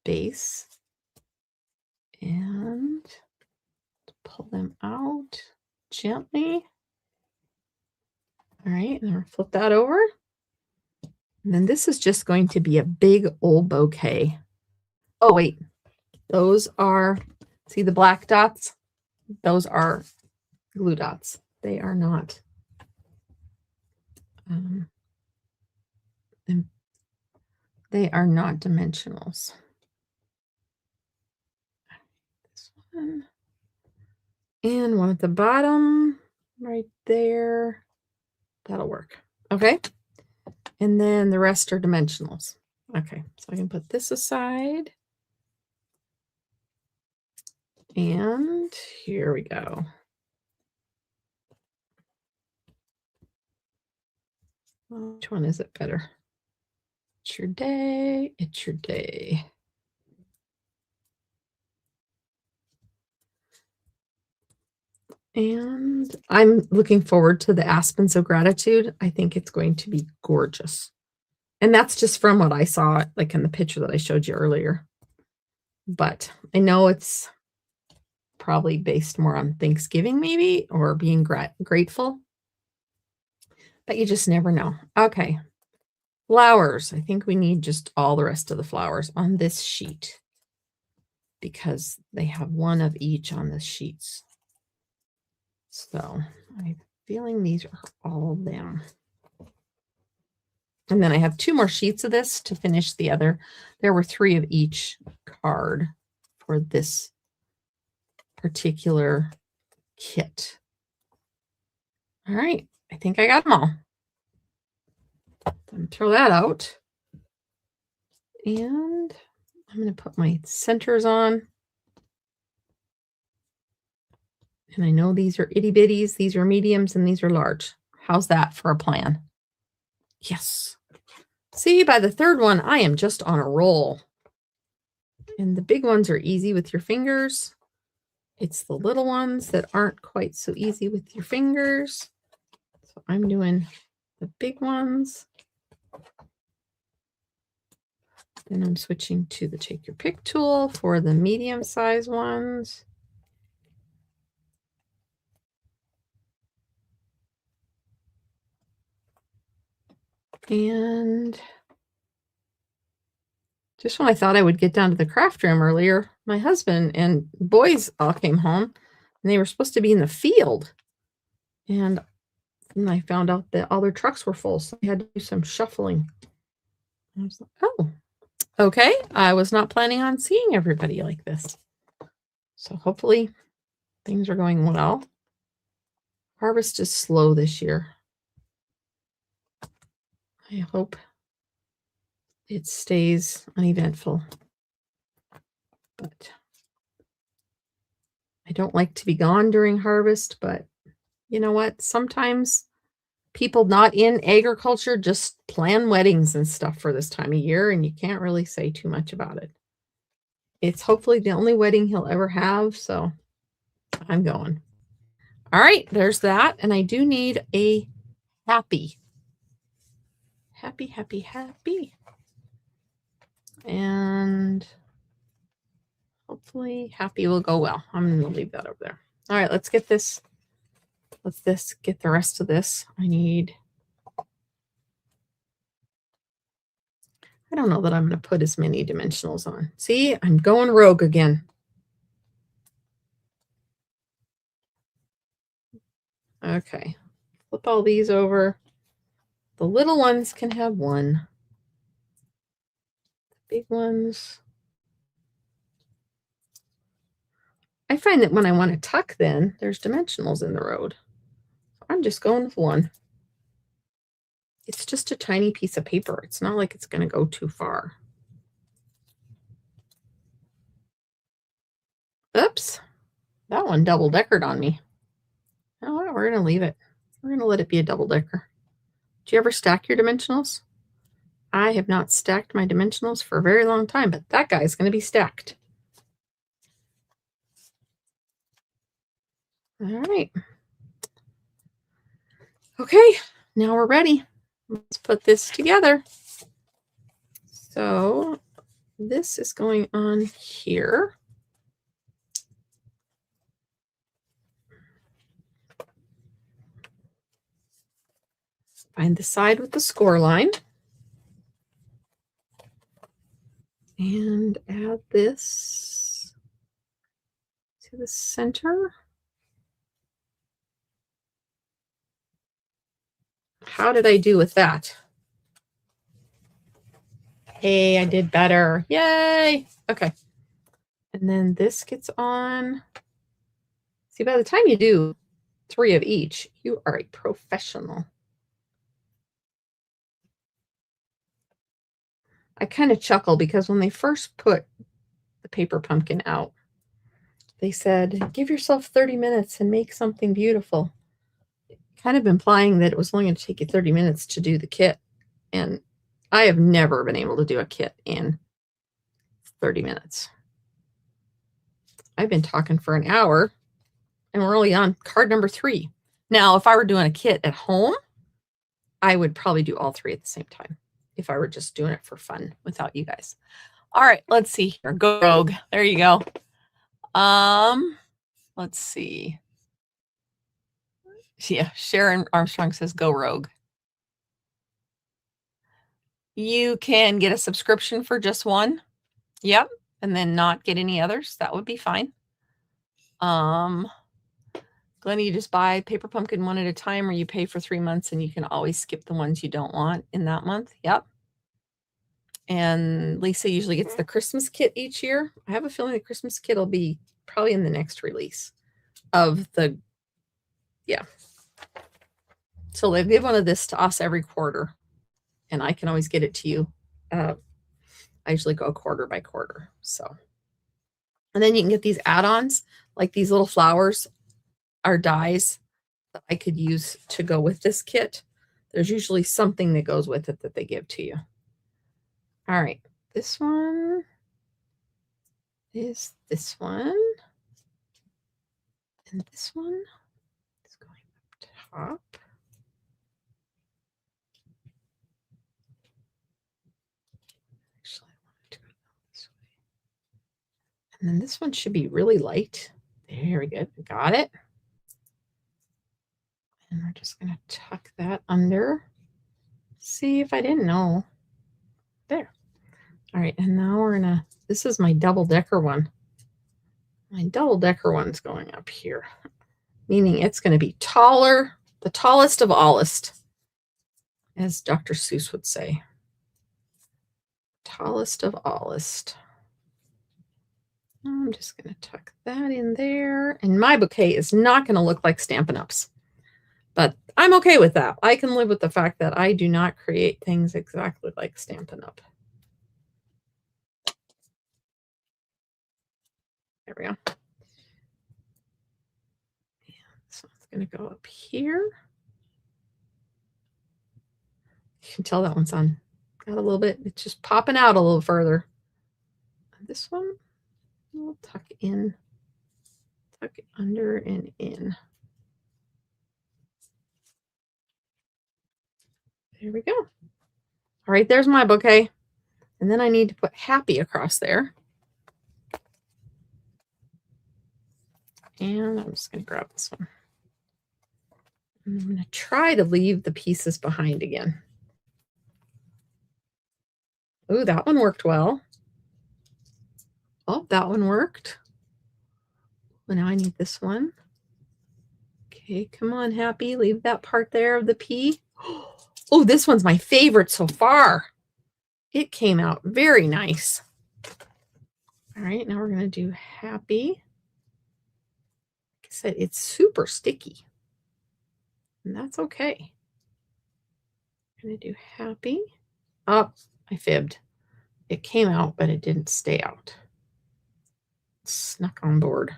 base. And pull them out gently. All right, and then flip that over. And then this is just going to be a big old bouquet. Oh, wait. Those are, see the black dots? Those are glue dots. They are not. They are not dimensionals. This one. And one at the bottom, right there. That'll work. Okay. And then the rest are dimensionals. Okay, so I can put this aside. And here we go. Which one is it better? It's your day. It's your day. And I'm looking forward to the Aspens of Gratitude. I think it's going to be gorgeous. And that's just from what I saw, like in the picture that I showed you earlier. But I know it's probably based more on Thanksgiving, maybe, or being grateful. But you just never know. Okay. Flowers. I think we need just all the rest of the flowers on this sheet because they have one of each on the sheets. So I'm feeling these are all of them. And then I have 2 more sheets of this to finish the other. There were 3 of each card for this particular kit. All right. I think I got them all. I'm throw that out. And I'm going to put my centers on. And I know these are itty bitties, these are mediums, and these are large. How's that for a plan? Yes. See, by the third one, I am just on a roll. And the big ones are easy with your fingers. It's the little ones that aren't quite so easy with your fingers. So I'm doing the big ones. Then I'm switching to the Take Your Pick tool for the medium-sized ones. And just when I thought I would get down to the craft room earlier, my husband and boys all came home, and they were supposed to be in the field. And I found out that all their trucks were full, so I had to do some shuffling. I was like, oh, okay. I was not planning on seeing everybody like this. So hopefully things are going well. Harvest is slow this year. I hope it stays uneventful. But I don't like to be gone during harvest, but you know what? Sometimes people not in agriculture just plan weddings and stuff for this time of year, and you can't really say too much about it. It's hopefully the only wedding he'll ever have, so I'm going. All right, there's that. And I do need a happy. And hopefully happy will go well. I'm going to leave that over there. All right, let's get this. Let's get the rest of this. I don't know that I'm going to put as many dimensionals on. See, I'm going rogue again. Okay, flip all these over. The little ones can have one. The big ones. I find that when I want to tuck, then there's dimensionals in the road. I'm just going with one. It's just a tiny piece of paper. It's not like it's going to go too far. Oops, that one double-deckered on me. Oh, we're going to leave it. We're going to let it be a double-decker. Do you ever stack your dimensionals? I have not stacked my dimensionals for a very long time, but that guy's going to be stacked. All right. Okay, now we're ready. Let's put this together. So this is going on here. Find the side with the score line. And add this to the center. How did I do with that? Hey, I did better. Yay. Okay. And then this gets on. See, by the time you do 3 of each, you are a professional. I kind of chuckle because when they first put the paper pumpkin out, they said, give yourself 30 minutes and make something beautiful. Kind of implying that it was only going to take you 30 minutes to do the kit. And I have never been able to do a kit in 30 minutes. I've been talking for an hour and we're only on card number 3. Now, if I were doing a kit at home, I would probably do all 3 at the same time if I were just doing it for fun without you guys. All right, let's see here. Go rogue. There you go. Let's see. Yeah, Sharon Armstrong says go rogue. You can get a subscription for just one. Yep. And then not get any others. That would be fine. Glennie, you just buy Paper Pumpkin one at a time, or you pay for 3 months and you can always skip the ones you don't want in that month. Yep. And Lisa usually gets the Christmas kit each year. I have a feeling the Christmas kit will be probably in the next release of the, yeah. So they give one of this to us every quarter, and I can always get it to you. I usually go quarter by quarter. So, and then you can get these add-ons, like these little flowers are dies that I could use to go with this kit. There's usually something that goes with it that they give to you. All right, this one is this one, and this one is going up top. Actually, I want it to go this way. And then this one should be really light. Very good, got it. And we're just going to tuck that under. See if I didn't know. There. All right, and now we're going to, this is my double-decker one. My double-decker one's going up here, meaning it's going to be taller, the tallest of allest, as Dr. Seuss would say. Tallest of allest. I'm just going to tuck that in there. And my bouquet is not going to look like Stampin' Up's. But I'm okay with that. I can live with the fact that I do not create things exactly like Stampin' Up. There we go. So it's going to go up here. You can tell that one's on. Got a little bit. It's just popping out a little further. This one, we'll tuck in, tuck it under and in. There we go. All right, there's my bouquet. And then I need to put happy across there. And I'm just going to grab this one. And I'm going to try to leave the pieces behind again. Ooh, that one worked well. Oh, that one worked. Well, now I need this one. Okay, come on, happy. Leave that part there of the P. Oh, this one's my favorite so far. It came out very nice. All right, now we're going to do happy. Like I said, it's super sticky. And that's okay. I'm going to do happy. Oh, I fibbed. It came out, but it didn't stay out. It snuck on board.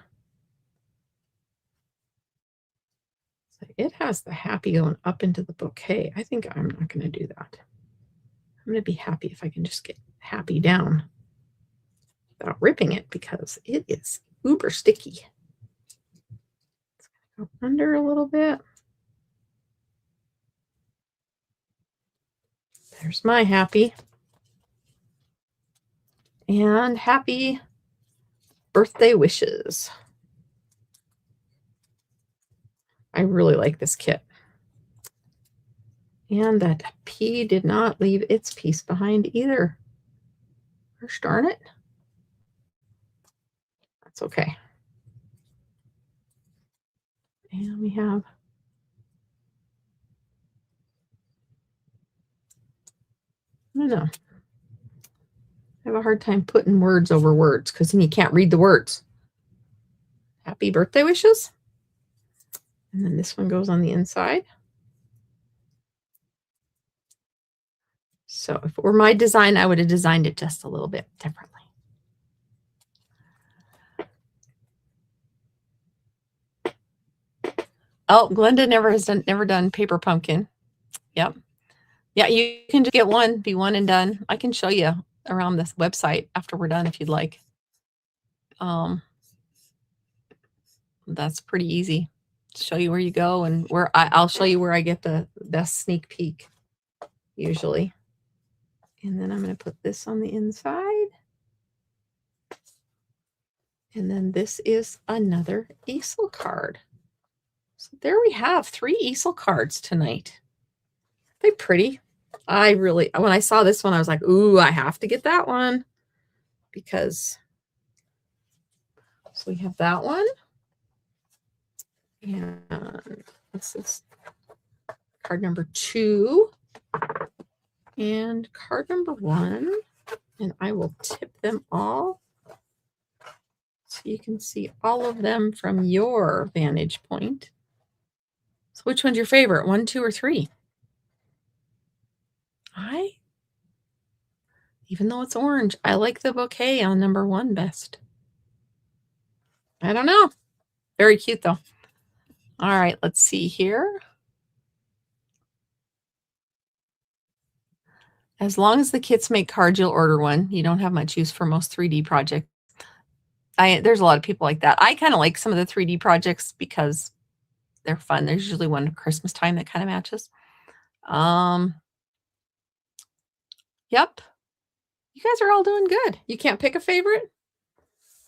So it has the happy going up into the bouquet. I think I'm not going to do that. I'm going to be happy if I can just get happy down without ripping it because it is uber sticky. It's going to go under a little bit. There's my happy. And happy birthday wishes. I really like this kit. And that P did not leave its piece behind either. Gosh darn it. That's okay. And we have I don't know. I have a hard time putting words over words because then you can't read the words. Happy birthday wishes. And then this one goes on the inside. So if it were my design, I would have designed it just a little bit differently. Oh, Glenda never done paper pumpkin. Yep. Yeah, you can just get one, be one and done. I can show you around this website after we're done if you'd like. That's pretty easy. Show you where you go and where I'll show you where I get the best sneak peek usually. And then I'm going to put this on the inside. And then this is another easel card. So there we have 3 easel cards tonight. They're pretty. When I saw this one, I was like, ooh, I have to get that one because, so we have that one. And this is card number 2 and card number 1. And I will tip them all so you can see all of them from your vantage point. So which one's your favorite? 1, 2, or 3? Even though it's orange, I like the bouquet on number 1 best. I don't know. Very cute though. All right, let's see here. As long as the kits make cards, you'll order one. You don't have much use for most 3D projects. There's a lot of people like that. I kind of like some of the 3D projects because they're fun. There's usually one at Christmas time that kind of matches. Yep. You guys are all doing good. You can't pick a favorite?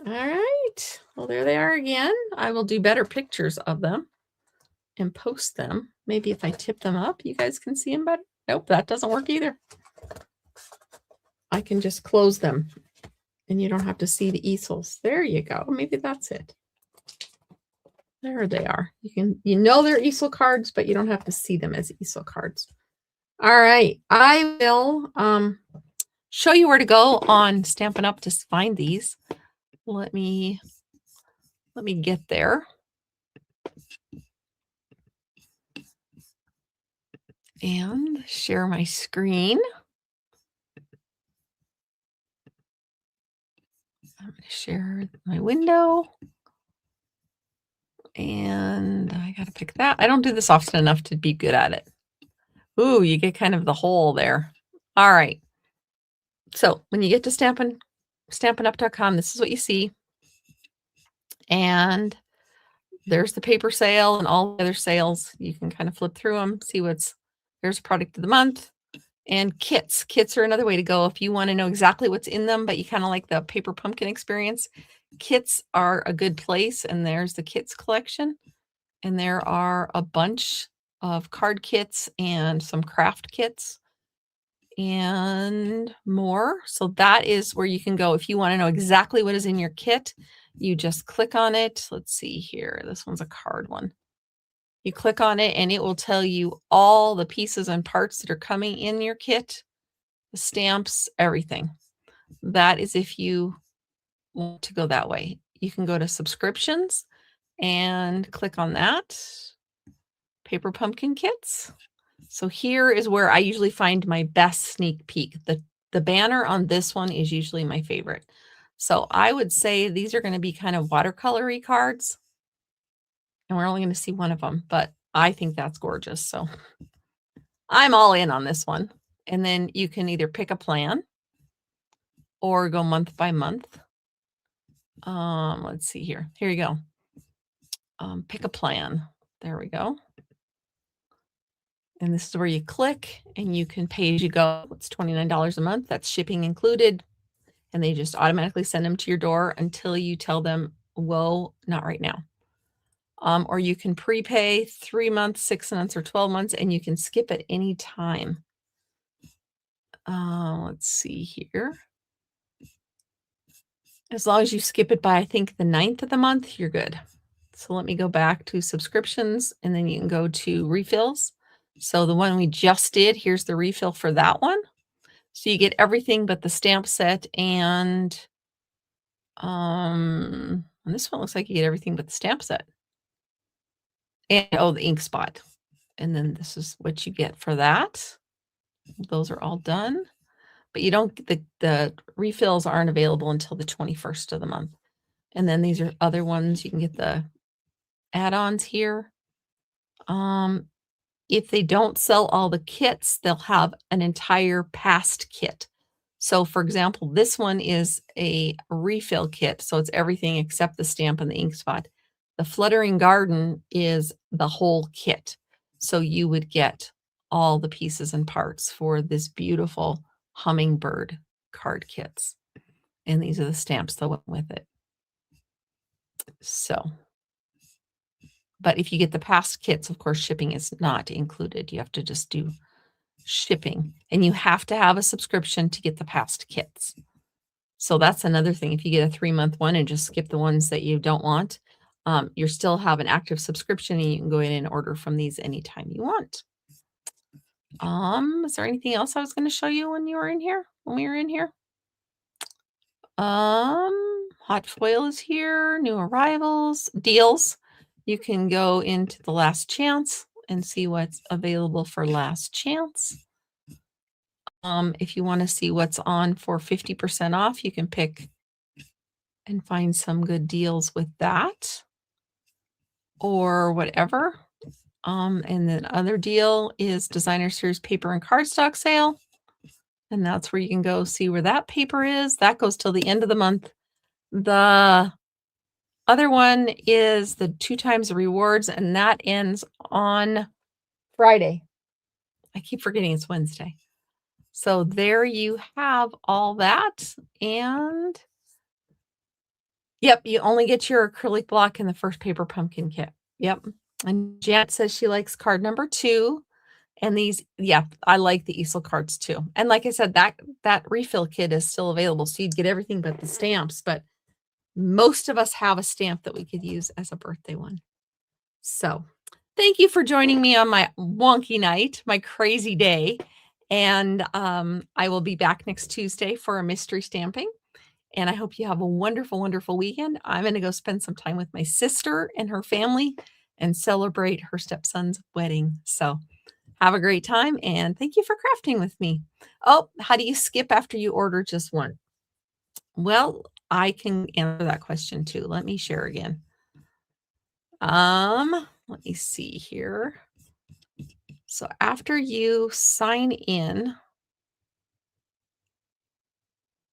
All right. Well, there they are again. I will do better pictures of them and post them. Maybe if I tip them up, you guys can see them better. Nope, that doesn't work either. I can just close them and you don't have to see the easels. There you go. Maybe that's it. There they are. You know they're easel cards, but you don't have to see them as easel cards. All right. I will show you where to go on Stampin' Up to find these. Let me get there. And share my screen. I'm going to share my window. And I got to pick that. I don't do this often enough to be good at it. Ooh, you get kind of the hole there. All right. So when you get to stampinup.com, this is what you see. And there's the paper sale and all the other sales. You can kind of flip through them, see there's product of the month. And kits. Kits are another way to go if you want to know exactly what's in them, but you kind of like the paper pumpkin experience. Kits are a good place, and there's the kits collection. And there are a bunch of card kits and some craft kits and more. So that is where you can go if you want to know exactly what is in your kit. You just click on it. Let's see here. This one's a card one. You click on it and it will tell you all the pieces and parts that are coming in your kit, the stamps, everything. That is if you want to go that way. You can go to subscriptions and click on that. Paper pumpkin kits. So here is where I usually find my best sneak peek. The banner on this one is usually my favorite. So I would say these are going to be kind of watercolory cards. And we're only going to see one of them, but I think that's gorgeous. So I'm all in on this one. And then you can either pick a plan or go month by month. Let's see here. Here you go. Pick a plan. There we go. And this is where you click and you can pay as you go. It's $29 a month. That's shipping included. And they just automatically send them to your door until you tell them, whoa, not right now. Or you can prepay 3 months, 6 months, or 12 months, and you can skip at any time. Let's see here. As long as you skip it by, I think, the 9th of the month, you're good. So let me go back to subscriptions, and then you can go to refills. So the one we just did, here's the refill for that one. So you get everything but the stamp set and this one looks like you get everything but the stamp set. And oh, the ink spot. And then this is what you get for that. Those are all done. But you don't the refills aren't available until the 21st of the month. And then these are other ones. You can get the add-ons here. If they don't sell all the kits, they'll have an entire past kit. So for example, this one is a refill kit. So it's everything except the stamp and the ink spot. The Fluttering Garden is the whole kit. So you would get all the pieces and parts for this beautiful hummingbird card kits. And these are the stamps that went with it. So, but if you get the past kits, of course, shipping is not included. You have to just do shipping, and you have to have a subscription to get the past kits. So that's another thing. If you get a 3-month one and just skip the ones that you don't want, you still have an active subscription and you can go in and order from these anytime you want. Is there anything else I was going to show you when we were in here? Hot foil is here, new arrivals, deals. You can go into the last chance and see what's available for last chance. If you want to see what's on for 50% off, you can pick and find some good deals with that or whatever. And then other deal is Designer Series paper and cardstock sale. And that's where you can go see where that paper is. That goes till the end of the month. The other one is the 2 times the rewards, and that ends on Friday. I keep forgetting it's Wednesday. So there you have all that. And yep, you only get your acrylic block in the first paper pumpkin kit. Yep. And Janet says she likes card number 2. And these, yeah, I like the Easel cards too. And like I said, that refill kit is still available. So you'd get everything but the stamps. But most of us have a stamp that we could use as a birthday one. So thank you for joining me on my wonky night, my crazy day. And I will be back next Tuesday for a mystery stamping. And I hope you have a wonderful, wonderful weekend. I'm going to go spend some time with my sister and her family and celebrate her stepson's wedding. So have a great time, and thank you for crafting with me. Oh, how do you skip after you order just one? Well, I can answer that question too. Let me share again. Let me see here. So after you sign in,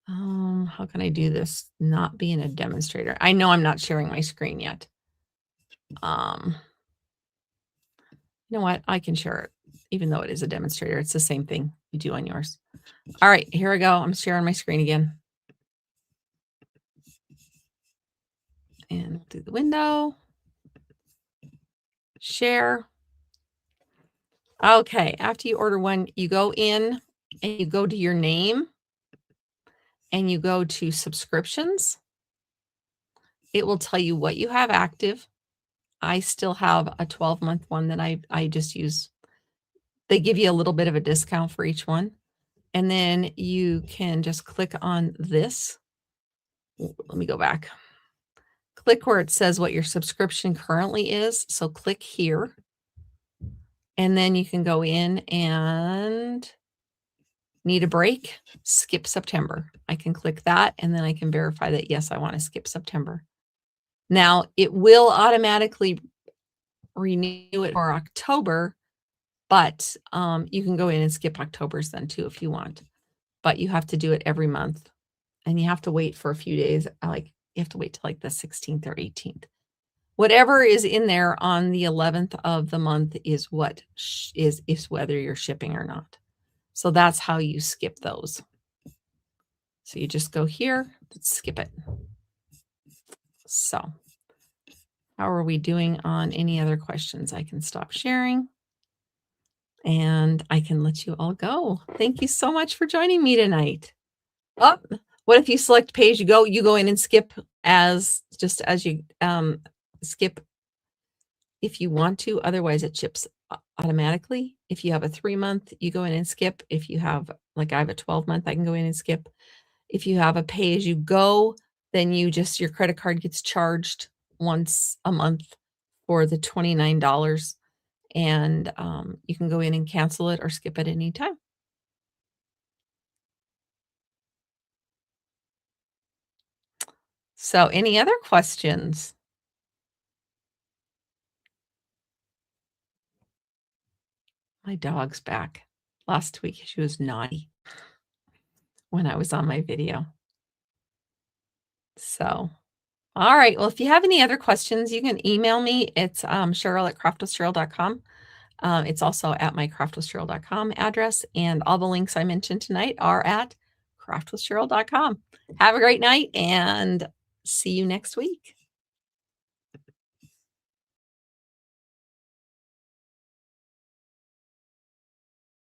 how can I do this not being a demonstrator? I know I'm not sharing my screen yet. You know what? I can share it. even though it is a demonstrator. It's the same thing you do on yours. All right, here I go. I'm sharing my screen again. And we'll do the window. Share. Okay, after you order one, you go in and you go to your name and you go to subscriptions. It will tell you what you have active. I still have a 12-month one that I just use. They give you a little bit of a discount for each one. And then you can just click on this. Let me go back. Click where it says what your subscription currently is. So click here. And then you can go in and need a break, skip September. I can click that and then I can verify that, yes, I want to skip September. Now it will automatically renew it for October, but you can go in and skip October's then too if you want. But you have to do it every month and you have to wait for a few days. Like you have to wait till like the 16th or 18th. Whatever is in there on the 11th of the month is what is whether you're shipping or not. So that's how you skip those. So you just go here, skip it. So how are we doing on any other questions? I can stop sharing and I can let you all go. Thank you so much for joining me tonight. Oh, what if you select pay as you go? You go in and skip just as you skip if you want to, otherwise it ships automatically. If you have a 3-month, you go in and skip. If you have, like I have a 12-month, I can go in and skip. If you have a pay as you go, then your credit card gets charged once a month for the $29. And you can go in and cancel it or skip it anytime. So any other questions? My dog's back. Last week, she was naughty when I was on my video. So, all right. Well, if you have any other questions, you can email me. It's Cheryl@craftwithcheryl.com. It's also at my craftwithcheryl.com address. And all the links I mentioned tonight are at craftwithcheryl.com. Have a great night and see you next week.